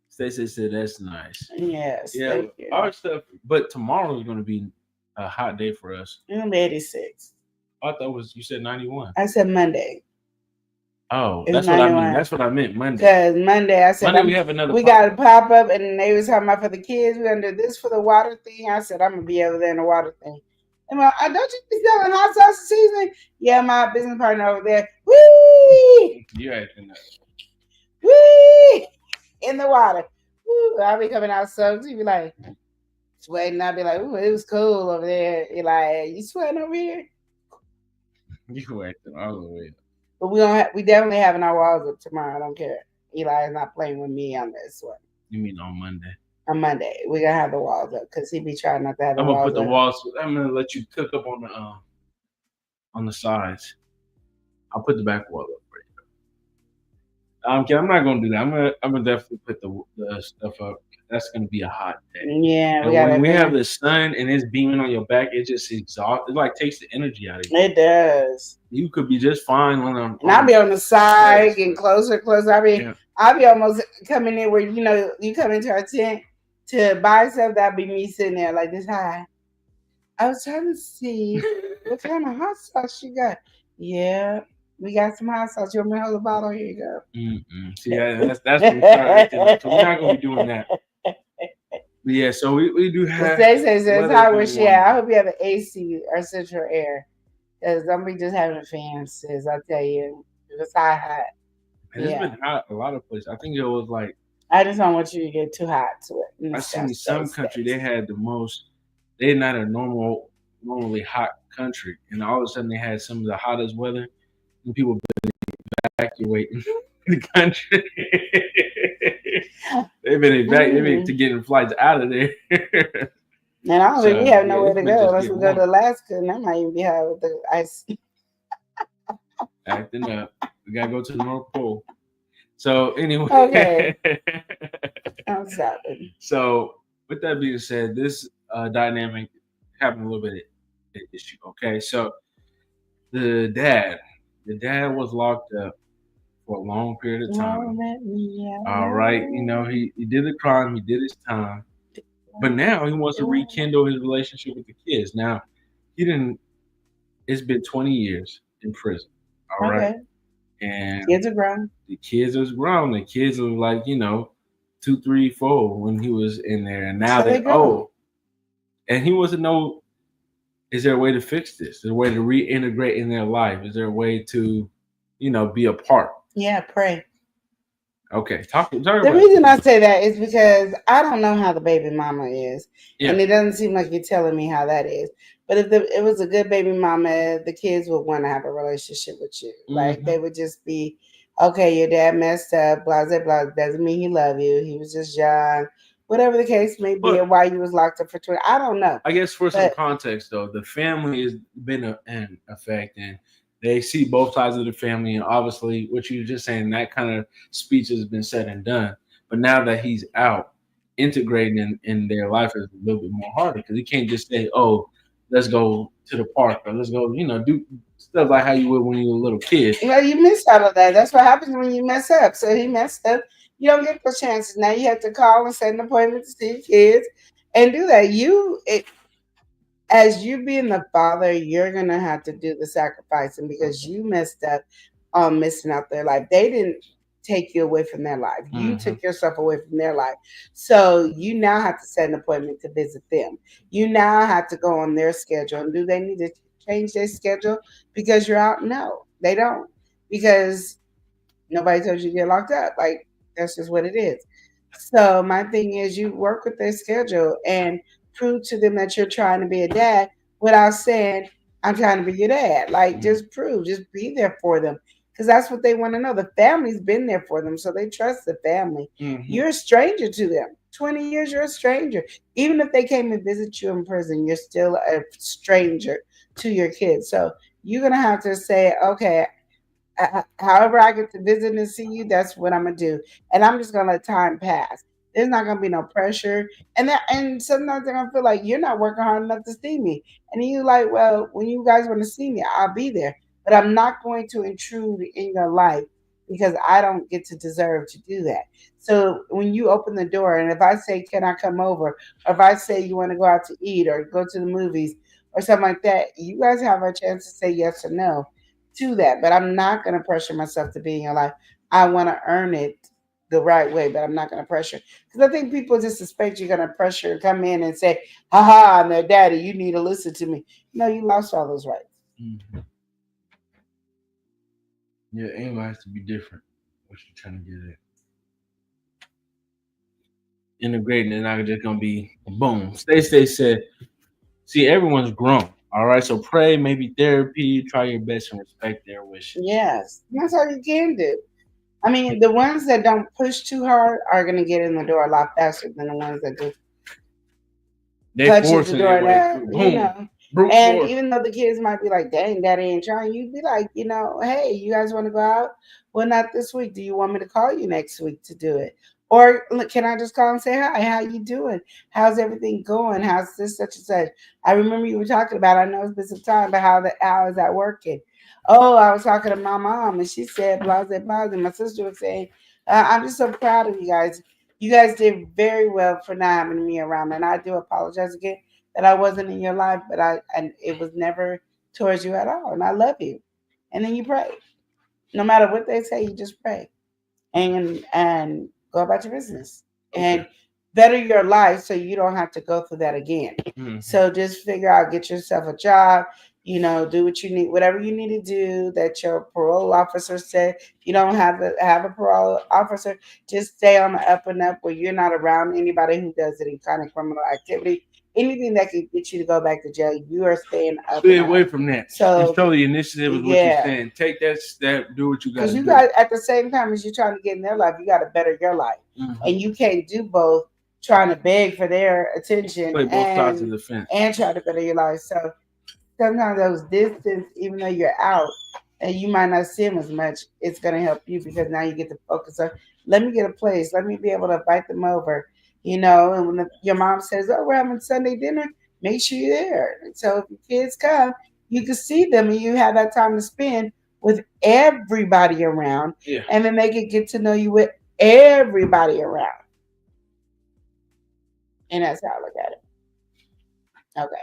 Speaker 2: Stacey said that's nice.
Speaker 1: Yes.
Speaker 2: Yeah. Our stuff, but tomorrow is going to be a hot day for us.
Speaker 1: It's gonna be 86.
Speaker 2: I thought you said 91.
Speaker 1: I said Monday.
Speaker 2: Oh, that's what I mean. That's what I meant. Monday.
Speaker 1: Because Monday, I said
Speaker 2: we have another.
Speaker 1: We got to pop up, and they was talking about for the kids. We're gonna do this for the water thing. I said I'm gonna be over there in the water thing. And don't you be selling hot sauce seasoning? Yeah, my business partner over there. Wee!
Speaker 2: You acting up.
Speaker 1: Wee! In the water. Woo! I'll be coming out soaked. You be like sweating. I'll be like, ooh, it was cool over there. You're like, you sweating over here?
Speaker 2: You acting all the way.
Speaker 1: But we definitely having our walls up tomorrow. I don't care. Eli is not playing with me on this one.
Speaker 2: You mean on Monday?
Speaker 1: On Monday, we're gonna have the walls up because he be trying not to have the walls up.
Speaker 2: I'm gonna put the walls. I'm gonna let you cook up on the sides. I'll put the back wall up for you. I'm not gonna do that. I'm gonna definitely put the stuff up. That's gonna be a hot day.
Speaker 1: Yeah,
Speaker 2: when we have the sun and it's beaming on your back, it just exhausts. It like takes the energy out of you.
Speaker 1: It does.
Speaker 2: You could be just fine
Speaker 1: and I'll be on the side, getting closer. I'll be almost coming in where you come into our tent to buy stuff. That'll be me sitting there like this high. I was trying to see what kind of hot sauce you got. Yeah, we got some hot sauce. You want me to hold the bottle? Here you go.
Speaker 2: See, that's what we're trying to do. So we're not gonna be doing that. But yeah, so we do have.
Speaker 1: They say it's hot where she at. I hope you have an AC or central air, because don't be just having fans, sis. I tell you, it's hot.
Speaker 2: And it's been hot a lot of places. I think it was like.
Speaker 1: I just don't want you to get too hot to it.
Speaker 2: I seen some country they had the most. They're not a normally hot country, and all of a sudden they had some of the hottest weather, and people been evacuating the country. They've been to getting flights out of there.
Speaker 1: And I don't think we have nowhere to go unless we go to Alaska, and that might even be hot with the ice.
Speaker 2: Acting up. We gotta go to the North Pole. So anyway,
Speaker 1: okay. I'm sorry.
Speaker 2: So with that being said, this dynamic having a little bit of issue. Okay, so the dad was locked up for a long period of time. All right, he did the crime, he did his time, but now he wants to rekindle his relationship with the kids. Now it's been 20 years in prison. All right. And
Speaker 1: kids are grown.
Speaker 2: The kids was grown. The kids were like, 2, 3, 4 when he was in there, and now they're old. And he wants to know: is there a way to fix this? Is there a way to reintegrate in their life? Is there a way to, be a part?
Speaker 1: Yeah, pray.
Speaker 2: Okay,
Speaker 1: the reason I say that is because I don't know how the baby mama is, and it doesn't seem like you're telling me how that is. But if it was a good baby mama, the kids would want to have a relationship with you. Mm-hmm. Like they would just be, okay, your dad messed up, blah, blah, blah. Doesn't mean he loved you. He was just young. Whatever the case may be, or why you was locked up for 20. I don't know.
Speaker 2: I guess for some context, though, the family has been an effect, and they see both sides of the family. And obviously, what you were just saying, that kind of speech has been said and done. But now that he's out, integrating in their life is a little bit more harder because he can't just say, oh, let's go to the park or let's go, stuff like how you would when you were a little kid.
Speaker 1: Well, you missed out of that. That's what happens when you mess up. So he messed up. You don't get those chances. Now you have to call and set an appointment to see your kids and do that. As you being the father, you're gonna have to do the sacrificing because you messed up on missing out their life. They didn't take you away from their life. You took yourself away from their life. So you now have to set an appointment to visit them. You now have to go on their schedule. And do they need to change their schedule because you're out? No, they don't. Because nobody told you to get locked up. Like, that's just what it is. So my thing is you work with their schedule and prove to them that you're trying to be a dad without saying, I'm trying to be your dad. Like, just prove, just be there for them. Because that's what they want to know. The family's been there for them, so they trust the family. You're a stranger to them. 20 years, you're a stranger. Even if they came and visit you in prison, you're still a stranger to your kids. So you're going to have to say, okay, however I get to visit and see you, that's what I'm going to do. And I'm just going to let time pass. There's not going to be no pressure. And sometimes they're going to feel like you're not working hard enough to see me. And you're like, well, when you guys want to see me, I'll be there. But I'm not going to intrude in your life because I don't get to deserve to do that. So when you open the door, and if I say, can I come over? Or if I say you want to go out to eat or go to the movies or something like that, you guys have a chance to say yes or no to that. But I'm not going to pressure myself to be in your life. I want to earn it the right way, but I'm not going to pressure. Because I think people just suspect you're going to pressure, come in and say, haha, I'm their daddy. You need to listen to me. No, you lost all those rights.
Speaker 9: Yeah, aim has to be different. What you trying to get at?
Speaker 2: Integrating and not just gonna be boom. Stay said, see, everyone's grown. All right. So pray, maybe therapy, try your best and respect their wishes.
Speaker 1: Yes. That's all you can do. I mean, the ones that don't push too hard are gonna get in the door a lot faster than the ones that just
Speaker 2: They force the door
Speaker 1: there,
Speaker 2: boom.
Speaker 1: you know.
Speaker 2: Brute
Speaker 1: And
Speaker 2: force.
Speaker 1: even though the kids might be like, dang, daddy ain't trying, you'd be like, you know, hey, you guys want to go out? Well, not this week. Do you want me to call you next week to do it? Or look, can I just call and say hi? How you doing? How's everything going? How's this such and such? I remember you were talking about, I know it's been some time, but how is that working? Oh, I was talking to my mom and she said, blah, blah, blah. And my sister was saying, I'm just so proud of you guys. You guys did very well for not having me around. And I do apologize again that I wasn't in your life, but and it was never towards you at all. And I love you. And then you pray. No matter what they say, you just pray. And go about your business. And better your life so you don't have to go through that again. So just figure out, get yourself a job, you know, do what you need, whatever you need to do that your parole officer said. You don't have to have a parole officer. Just stay on the up and up where you're not around anybody who does any kind of criminal activity. Anything that could get you to go back to jail, you are staying up.
Speaker 2: Stay away from that.
Speaker 1: So
Speaker 2: show the initiative is what you're saying. Take that step, do what you got to do.
Speaker 1: Because you got, at the same time as you're trying to get in their life, you got to better your life. And you can't do both, trying to beg for their attention
Speaker 2: Play both sides of the fence
Speaker 1: and try to better your life. So sometimes those distance, even though you're out and you might not see them as much, it's going to help you because now you get to focus on, let me get a place. Let me be able to invite them over. You know, and when your mom says, oh, we're having Sunday dinner, make sure you're there. And so if your kids come, you can see them and you have that time to spend with everybody around.
Speaker 2: Yeah.
Speaker 1: And then they can get to know you with everybody around. And that's how I look at it. Okay.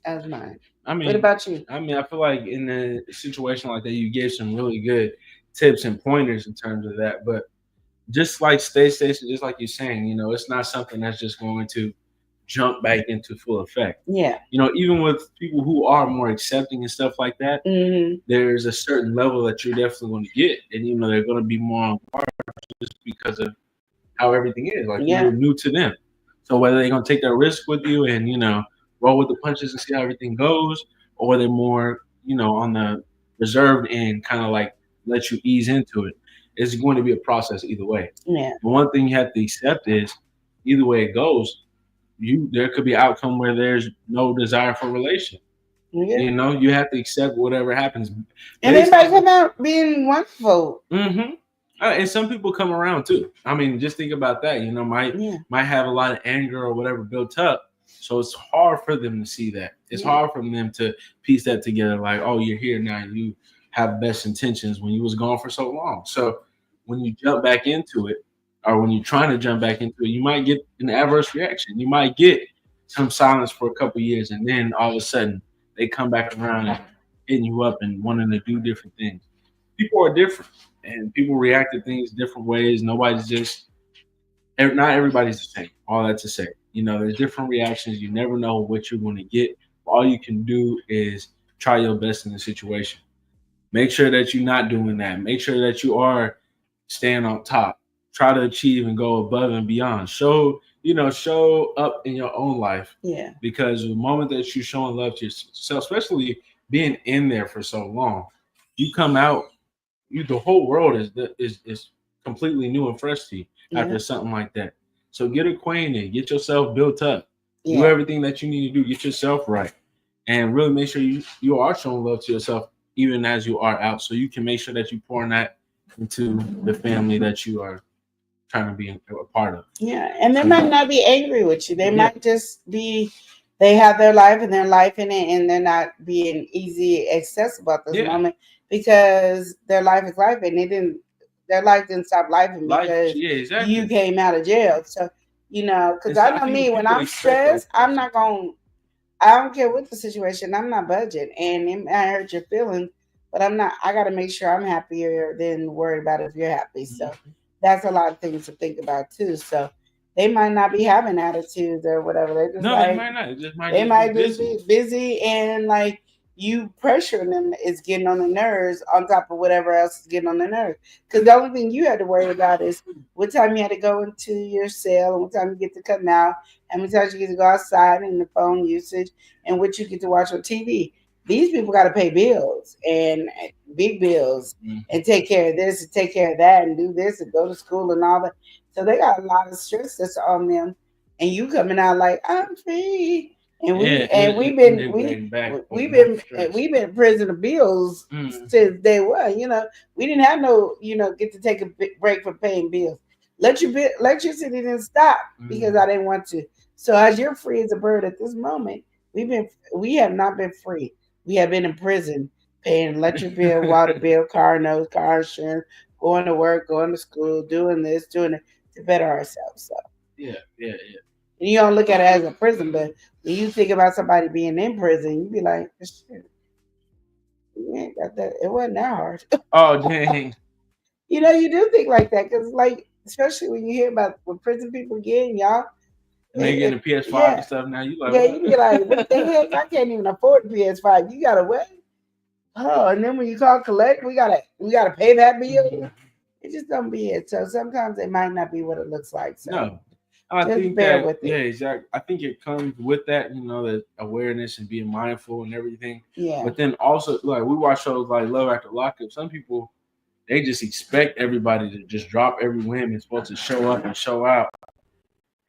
Speaker 1: That's mine.
Speaker 2: I mean,
Speaker 1: what about you?
Speaker 2: I mean, I feel like in a situation like that, you gave some really good tips and pointers in terms of that. But just like stay station, just like you're saying, you know, it's not something that's just going to jump back into full effect.
Speaker 1: Yeah.
Speaker 2: You know, even with people who are more accepting and stuff like that, there's a certain level that you're definitely going to get. And, you know, they're going to be more on par just because of how everything is. Like, you're new to them. So whether they're going to take that risk with you and, you know, roll with the punches and see how everything goes, or they're more, you know, on the reserved end, kind of like let you ease into it. It's going to be a process either way.
Speaker 1: Yeah.
Speaker 2: But one thing you have to accept is either way it goes, there could be an outcome where there's no desire for relation. Yeah. You know, you have to accept whatever happens.
Speaker 1: And they might come out being wonderful.
Speaker 2: And some people come around too. I mean, just think about that. You know, might have a lot of anger or whatever built up.
Speaker 9: So it's hard for them to see that. It's hard for them to piece that together. Like, oh, you're here now. You have best intentions when you was gone for so long. So when you jump back into it, or when you're trying to jump back into it, you might get an adverse reaction. You might get some silence for a couple years, and then all of a sudden they come back around and hitting you up and wanting to do different things. People are different, and people react to things different ways. Nobody's just, not everybody's the same. All that to say, there's different reactions. You never know what you're going to get. All you can do is try your best in the situation. Make sure that you're not doing that. Make sure that you are staying on top. Try to achieve and go above and beyond. Show up in your own life.
Speaker 1: Yeah.
Speaker 9: Because the moment that you're showing love to yourself, especially being in there for so long, you come out, the whole world is completely new and fresh to you after something like that. So get acquainted, get yourself built up, do everything that you need to do, get yourself right, and really make sure you are showing love to yourself even as you are out, so you can make sure that you pouring that into the family that you are trying to be a part of.
Speaker 1: Yeah, and they might not be angry with you. They might just be, they have their life and their life in it, and they're not being easy accessible at this moment because their life is life, and their life didn't stop lifing because you came out of jail. So, because I know me, when I'm stressed, I'm not going to, I don't care what the situation, I'm not budging, and it might hurt your feelings, but I got to make sure I'm happier than worried about if you're happy. So that's a lot of things to think about too. So they might not be having attitudes or whatever. They just
Speaker 9: they might not.
Speaker 1: They might just be busy, and like you pressuring them is getting on the nerves on top of whatever else is getting on the nerves. Because the only thing you had to worry about is what time you had to go into your cell, and what time you get to come out, how many times you get to go outside, and the phone usage, and what you get to watch on TV. These people got to pay bills and big bills and take care of this and take care of that and do this and go to school and all that. So they got a lot of stress that's on them. And you coming out like, I'm free. And we've been in prison of bills since day one. We didn't have no, get to take a break from paying bills. Electricity didn't stop because I didn't want to. So as you're free as a bird at this moment, we have not been free. We have been in prison, paying electric bill, water bill, car notes, car insurance, going to work, going to school, doing this, doing it to better ourselves. So
Speaker 9: yeah.
Speaker 1: And you don't look at it as a prison, but when you think about somebody being in prison, you be like, shit, you ain't got that. It wasn't that hard.
Speaker 9: Oh dang.
Speaker 1: You do think like that because, like, especially when you hear about what prison people get, y'all.
Speaker 9: And they getting a PS5 and stuff now. You like,
Speaker 1: you be like, what the heck? I can't even afford the PS5. You gotta wait. Oh, and then when you call collect, we gotta pay that bill. It just don't be it. So sometimes it might not be what it looks like. So
Speaker 9: no, I think bear with it. Yeah, exactly. I think it comes with that, the awareness and being mindful and everything.
Speaker 1: Yeah.
Speaker 9: But then also, like, we watch shows like Love After Lockup. Some people, they just expect everybody to just drop every whim and supposed to show up and show out.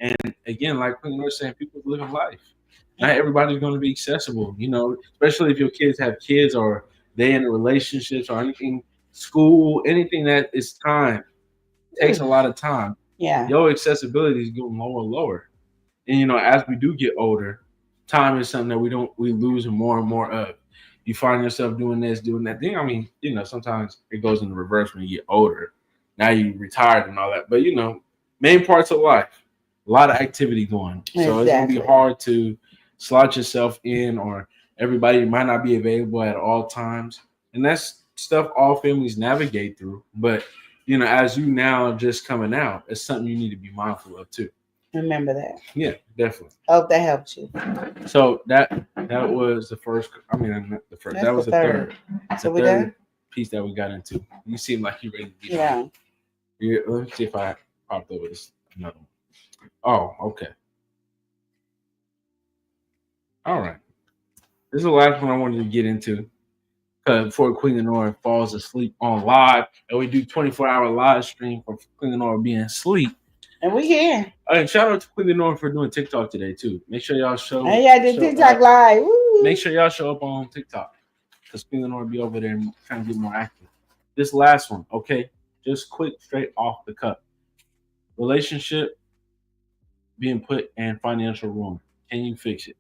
Speaker 9: And again, like Queen was saying, people living life. Not everybody's going to be accessible, especially if your kids have kids or they in relationships or anything, school, anything that is time. It takes a lot of time.
Speaker 1: Yeah.
Speaker 9: Your accessibility is getting lower and lower. And, as we do get older, time is something that we lose more and more of. You find yourself doing this, doing that thing. I mean, sometimes it goes in the reverse when you get older. Now you retired and all that. But, main parts of life. A lot of activity going. So it's going to be hard to slot yourself in, or everybody might not be available at all times. And that's stuff all families navigate through. But, as you now just coming out, it's something you need to be mindful of too.
Speaker 1: Remember that.
Speaker 9: Yeah, definitely.
Speaker 1: Hope that helped you.
Speaker 9: So that was the first. I mean, not the first. That was the third.
Speaker 1: So we done?
Speaker 9: Piece that we got into. You seem like you're ready to get
Speaker 1: on.
Speaker 9: Yeah. Let me see if I popped over this another one. Oh, okay. All right. This is the last one I wanted to get into. Before Queen Lenora falls asleep on live, and we do 24-hour live stream for Queen Lenora being asleep.
Speaker 1: And we can.
Speaker 9: And shout out to Queen Lenora for doing TikTok today too. Make sure y'all show.
Speaker 1: Hey, I did TikTok live. Woo.
Speaker 9: Make sure y'all show up on TikTok because Queen Lenora be over there and trying to get more active. This last one, okay, just quick, straight off the cup. Relationship being put in financial ruin. Can you fix it?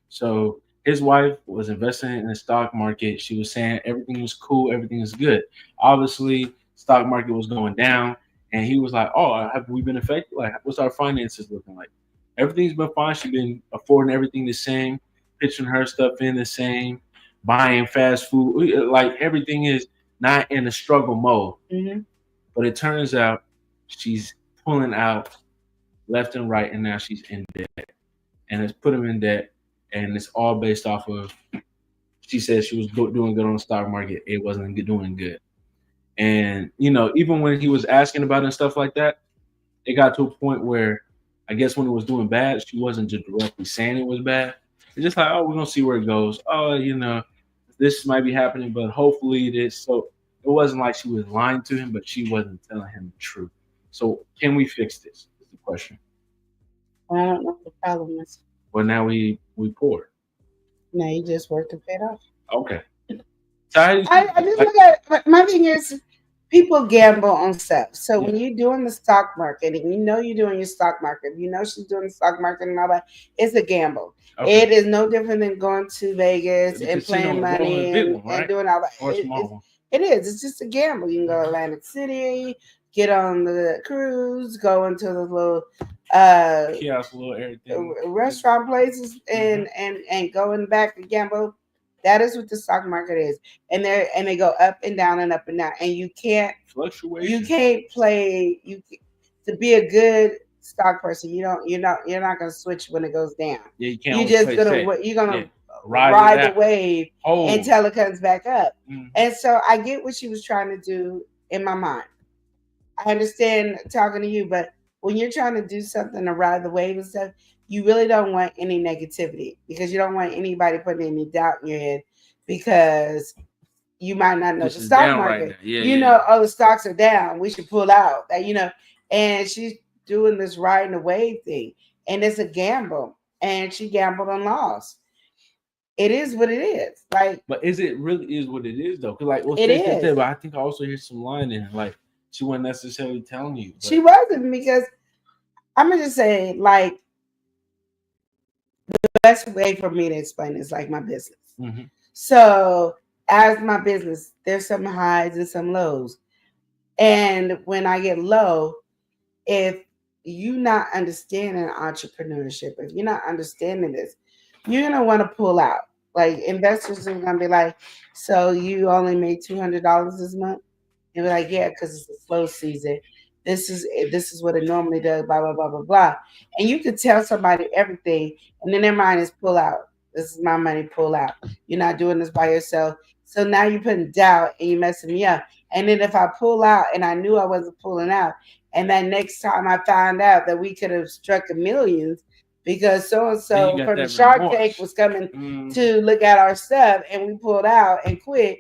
Speaker 9: So his wife was investing in the stock market. She was saying everything was cool, everything is good. Obviously, stock market was going down, and he was like, "Oh, have we been affected? Like, what's our finances looking like?" Everything's been fine. She's been affording everything the same, pitching her stuff in the same, buying fast food. Like everything is not in a struggle mode.
Speaker 1: Mm-hmm.
Speaker 9: But it turns out she's pulling out left and right, and now she's in debt, and it's put him in debt, and it's all based off of. She said she was doing good on the stock market. It wasn't doing good, and even when he was asking about it and stuff like that, it got to a point where I guess when it was doing bad, she wasn't just directly saying it was bad. It's just like, oh, we're gonna see where it goes. Oh, this might be happening, but hopefully this. So it wasn't like she was lying to him, but she wasn't telling him the truth. So can we fix this? Is the question.
Speaker 1: I don't know what the problem is.
Speaker 9: Well, now we poor.
Speaker 1: No, you just work to pay it off.
Speaker 9: Okay. So
Speaker 1: I just look at my thing is people gamble on stuff. So when you're doing the stock market and you're doing your stock market, she's doing the stock market and all that, it's a gamble. Okay. It is no different than going to Vegas and playing money and doing all that. It is. It's just a gamble. You can go to Atlantic City, get on the cruise, go into the little
Speaker 9: kiosk, little everything,
Speaker 1: restaurant places, and go in the back and gamble. That is what the stock market is, and they go up and down and up and down, and you can't fluctuate. You can't play. To be a good stock person, you're not going to switch when it goes down.
Speaker 9: Yeah, you can't.
Speaker 1: You're gonna ride the wave until it comes back up. Mm-hmm. And so I get what she was trying to do in my mind. I understand talking to you, but when you're trying to do something to ride the wave and stuff, you really don't want any negativity because you don't want anybody putting any doubt in your head because you might not know the stock market. Right oh, the stocks are down. We should pull out. And she's doing this riding the wave thing, and it's a gamble. And she gambled and lost. It is what it is.
Speaker 9: But is it really is what it is though? Because
Speaker 1: it is.
Speaker 9: But I think I also hear some line in it, she wasn't necessarily telling you. But
Speaker 1: she wasn't because I'm gonna just say the best way for me to explain is my business. Mm-hmm. So as my business, there's some highs and some lows. And when I get low, if you're not understanding entrepreneurship, if you're not understanding this, you're going to want to pull out. Investors are going to be like, so you only made $200 this month? And be like, yeah, because it's a slow season. This is what it normally does, blah, blah, blah, blah, blah. And you could tell somebody everything, and then their mind is pull out. This is my money, pull out. You're not doing this by yourself. So now you're putting doubt and you're messing me up. And then if I pull out and I knew I wasn't pulling out, and then next time I found out that we could have struck millions because so-and-so from the Shark Tank was coming to look at our stuff and we pulled out and quit,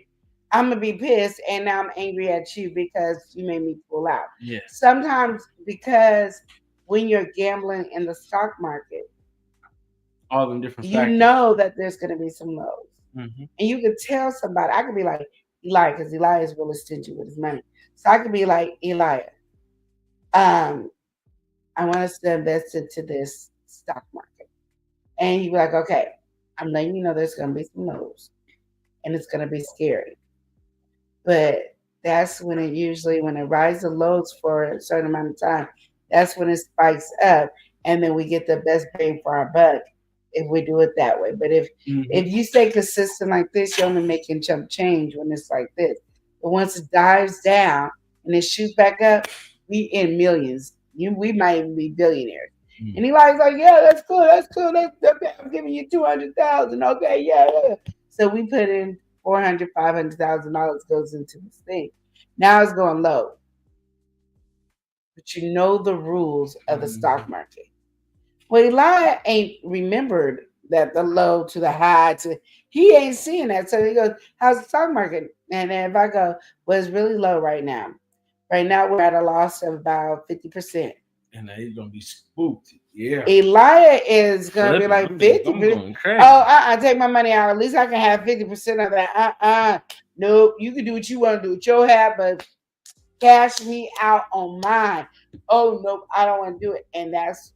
Speaker 1: I'm going to be pissed and now I'm angry at you because you made me pull out.
Speaker 9: Yeah.
Speaker 1: Sometimes because when you're gambling in the stock market,
Speaker 9: all them different factors.
Speaker 1: You know that there's going to be some lows. Mm-hmm. And you could tell somebody, I could be like, Eli, because Eli is really stingy with his money. So I could be like, Eli, I want us to invest into this stock market. And he'd be like, okay, I'm letting you know there's going to be some lows. And it's going to be scary. But that's when when it rises and lows for a certain amount of time, that's when it spikes up. And then we get the best bang for our buck if we do it that way. But if you stay consistent like this, you're only making chump change when it's like this. But once it dives down and it shoots back up, we in millions. We might even be billionaires. Mm-hmm. And Eli's like, yeah, that's cool. I'm giving you $200,000. Okay, yeah. So we put in $400,000, $500,000 goes into this thing. Now it's going low. But you know the rules of the stock market. Well, Eli ain't remembered that the low to the high he ain't seeing that. So he goes, how's the stock market? And then if I go, well, it's really low right now. Right now we're at a loss of about 50%.
Speaker 9: And now he's gonna be spooked. Yeah.
Speaker 1: Elijah is gonna be like 50%. Oh, I take my money out. At least I can have 50% of that. Nope. You can do what you want to do with your hat, but cash me out on mine. Oh nope, I don't want to do it. And that's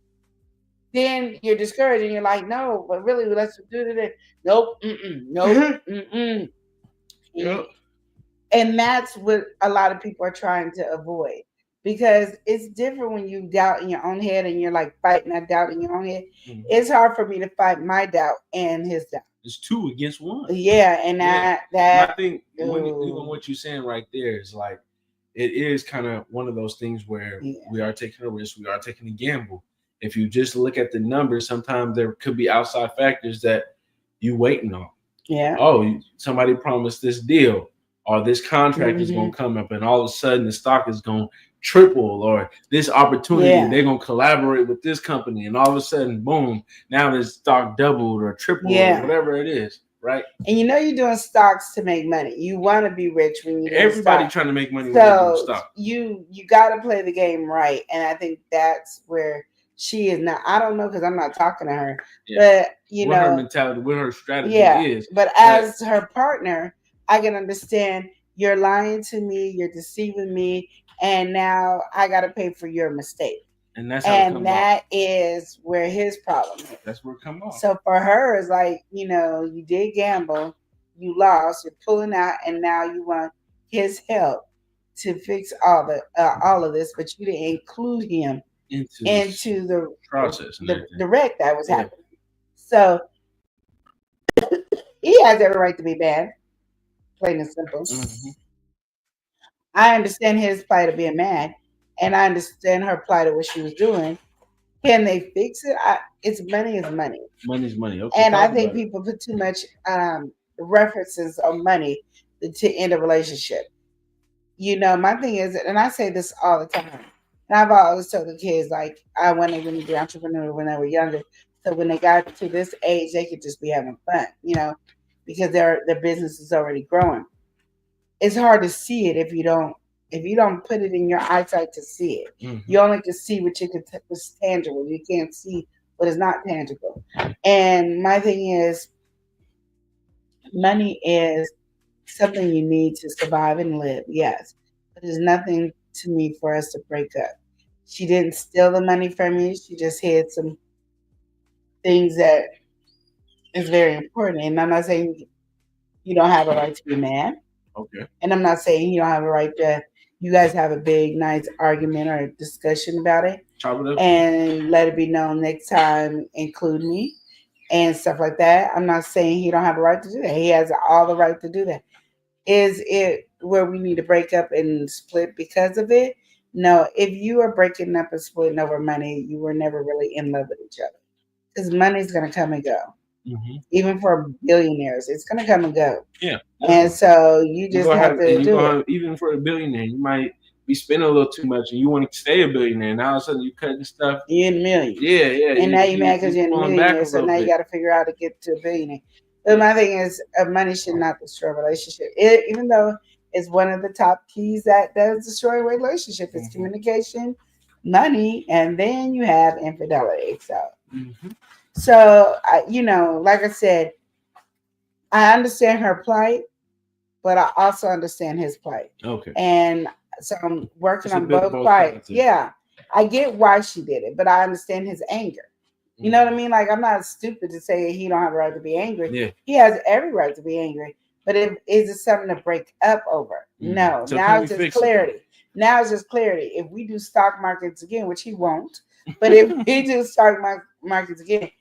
Speaker 1: then you're discouraged and you're like, no, but really, let's do it. Nope, nope,
Speaker 9: Yep.
Speaker 1: And that's what a lot of people are trying to avoid, because it's different when you doubt in your own head and you're like fighting that doubt in your own head.
Speaker 9: Mhm.
Speaker 1: It's hard for me to fight my doubt and his doubt.
Speaker 9: It's 2 against 1.
Speaker 1: Yeah, and
Speaker 9: Yeah.
Speaker 1: that
Speaker 9: I think even
Speaker 1: ooh.
Speaker 9: what you're saying right there is like, it is kind of one of those things where we are taking a risk, we are taking a gamble. If you just look at the numbers, sometimes there could be outside factors that you waiting on.
Speaker 1: Yeah.
Speaker 9: Oh, somebody promised this deal, or this contract is going to come up, and all of a sudden the stock is going to triple, or this opportunity, they're going to collaborate with this company, and all of a sudden, boom, now the stock doubled or tripled or whatever it is, right?
Speaker 1: And you know you're doing stocks to make money. You want to be rich when you
Speaker 9: everybody trying to make money.
Speaker 1: So
Speaker 9: when stock.
Speaker 1: you got to play the game right, and I think that's where she is now. I don't know because I'm not talking to her, but you
Speaker 9: what
Speaker 1: know
Speaker 9: her mentality, what her strategy is.
Speaker 1: But as her partner, I can understand you're lying to me, you're deceiving me, and now I got to pay for your mistake.
Speaker 9: And that's how
Speaker 1: that is where his problem is.
Speaker 9: That's where it comes off.
Speaker 1: So for her, it's like, you know, you did gamble, you lost, you're pulling out, and now you want his help to fix all of this, but you didn't include him into the
Speaker 9: process,
Speaker 1: the wreck that was happening. So he has every right to be mad, plain and simple. I understand his plight of being mad, and I understand her plight of what she was doing. Can they fix it? It's money is money.
Speaker 9: Money's money. Okay,
Speaker 1: and I think people put too much references on money to end a relationship. You know, my thing is, and I say this all the time, and I've always told the kids, like, I wanted them to be entrepreneurs when they were younger. So when they got to this age, they could just be having fun, you know, because their business is already growing. It's hard to see it if you don't put it in your eyesight to see it. You only can see what was tangible. You can't see what is not tangible. And my thing is, money is something you need to survive and live, yes. But there's nothing to me for us to break up. She didn't steal the money from you. She just hid some things that is very important. And I'm not saying you don't have a right to be mad.
Speaker 9: Okay.
Speaker 1: And I'm not saying you don't have a right to, you guys have a big, nice argument or discussion about it.
Speaker 9: Chop it up.
Speaker 1: And let it be known next time, include me and stuff like that. I'm not saying he don't have a right to do that. He has all the right to do that. Is it where we need to break up and split because of it? No. If you are breaking up and splitting over money, you were never really in love with each other. Because money's going to come and go. Even for billionaires, it's going to come and go.
Speaker 9: Yeah.
Speaker 1: And so you just have to do it.
Speaker 9: Even for a billionaire, you might be spending a little too much and you want to stay a billionaire. Now all of a sudden you cutting stuff.
Speaker 1: You're in millions.
Speaker 9: Yeah.
Speaker 1: And now you're mad because you're in a millionaire. So now you got to figure out how to get to a billionaire. But my thing is, money should not destroy a relationship. Even though it's one of the top keys that does destroy a relationship. It's communication, money, and then you have infidelity. So, you know, like I said, I understand her plight, but I also understand his plight.
Speaker 9: Okay.
Speaker 1: And so I'm working on both plights. Yeah. I get why she did it, but I understand his anger. You know what I mean? Like, I'm not stupid to say he don't have a right to be angry.
Speaker 9: Yeah.
Speaker 1: He has every right to be angry. But is it something to break up over? No.
Speaker 9: So
Speaker 1: now it's just clarity. Now it's just clarity. If we do stock markets again, which he won't, but if we do stock markets again,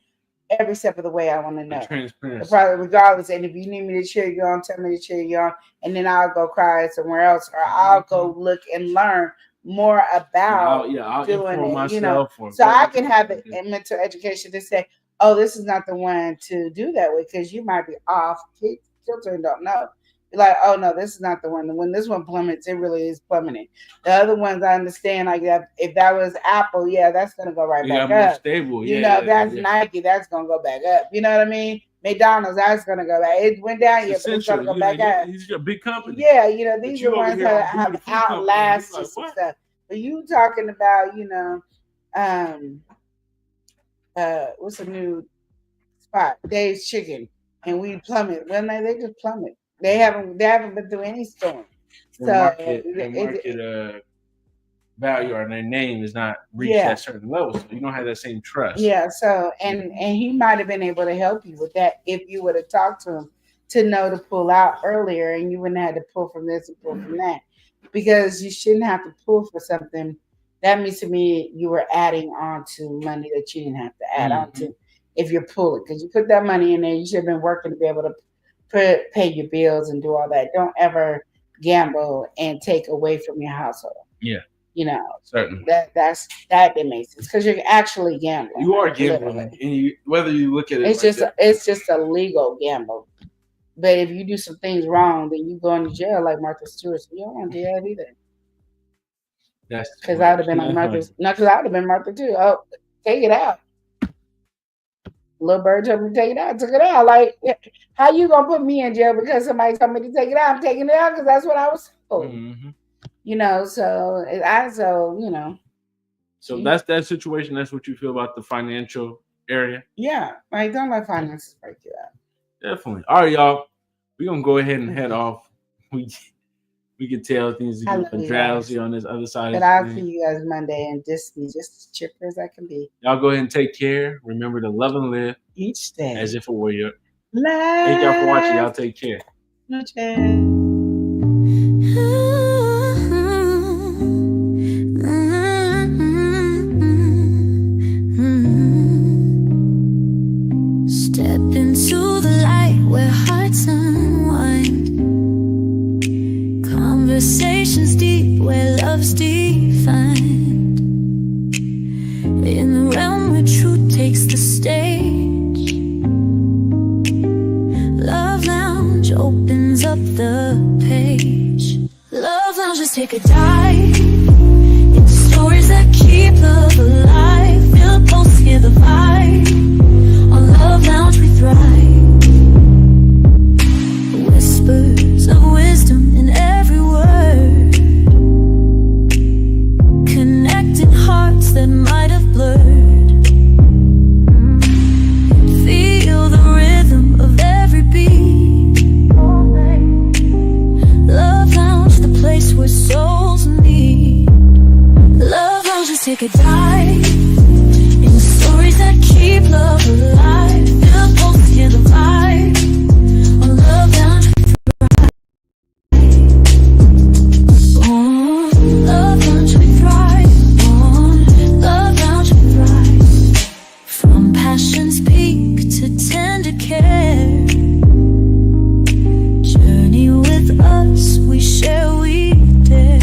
Speaker 1: every step of the way, I want to know.
Speaker 9: Transparency.
Speaker 1: Probably regardless. And if you need me to cheer you on, tell me to cheer you on. And then I'll go cry somewhere else, or I'll go look and learn more about
Speaker 9: I'll
Speaker 1: doing it.
Speaker 9: myself,
Speaker 1: you know, so I can have the mental education to say, oh, this is not the one to do that with, because you might be off kilter and don't know. You're like, oh no, this is not the one. When this one plummets, it really is plummeting. The other ones I understand, like that. If that was Apple, yeah, that's gonna go right back up.
Speaker 9: Stable.
Speaker 1: You know, that's Nike, that's gonna go back up. You know what I mean? McDonald's, that's gonna go back. It went down, yeah, but it's gonna go back up.
Speaker 9: He's a big company.
Speaker 1: Yeah, you know, these are ones that have outlasted some stuff. But you talking about, you know, what's a new spot? Dave's Chicken, and we plummet. Well, no, they just plummet. They haven't been through any storm. So
Speaker 9: value or their name is not reached that certain level, so you don't have that same trust.
Speaker 1: Yeah. So and he might have been able to help you with that if you would have talked to him to know to pull out earlier, and you wouldn't have had to pull from this and pull from that, because you shouldn't have to pull for something. That means to me you were adding on to money that you didn't have to add on to if you're pulling, because you put that money in there. You should have been working to be able to pay your bills and do all that. Don't ever gamble and take away from your household.
Speaker 9: Yeah.
Speaker 1: You know,
Speaker 9: certainly
Speaker 1: that didn't make sense, because you're actually gambling.
Speaker 9: You are gambling, and whether you look at it,
Speaker 1: it's just a legal gamble. But if you do some things wrong, then you go into jail like Martha Stewart. So you don't want to do that either.
Speaker 9: That's
Speaker 1: because I would have been like Martha. No, because I would have been Martha too. Oh, take it out. Little bird told me to take it out. I took it out. Like, how you gonna put me in jail because somebody told me to take it out? I'm taking it out because that's what I was told. You know, so you know.
Speaker 9: So that's that situation. That's what you feel about the financial area.
Speaker 1: Yeah, like don't let finances break you out.
Speaker 9: Definitely. All right, y'all. We're gonna go ahead and head off. We can tell things are getting drowsy on this other side.
Speaker 1: But I'll see you guys Monday and just be just as chipper as I can be.
Speaker 9: Y'all go ahead and take care. Remember to love and live
Speaker 1: each day
Speaker 9: as if it were your.
Speaker 1: Love.
Speaker 9: Thank y'all for watching. Y'all take care.
Speaker 5: Step into the light where hearts unwind. Conversations deep where love's defined. In the realm where truth takes the stage. Love Lounge opens up the page. Love Lounge, let's take a dive into stories that keep love alive. Feel the pulse, hear the vibe. On Love Lounge we thrive. Whispers of wisdom in every word. Connecting hearts that might have blurred. Feel the rhythm of every beat. Love Lounge, the place where souls meet. Love Lounge, let's take a dive in stories that keep love alive. Feel the pulse, hear the vibe. On Love Lounge we thrive. On Love Lounge we thrive. On Love Lounge we thrive. From passion's peak to tender care. Journey with us, we share, we dare.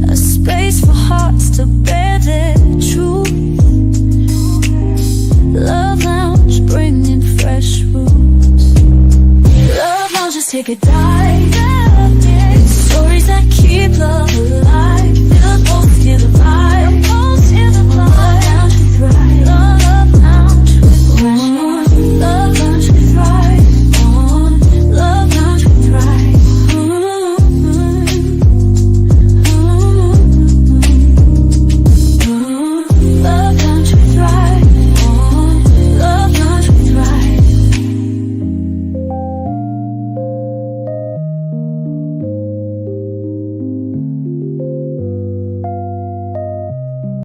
Speaker 5: A space for hearts to bear their truth. Love Lounge, bringing fresh roots. Love Lounge, just take a dive in stories that keep love alive.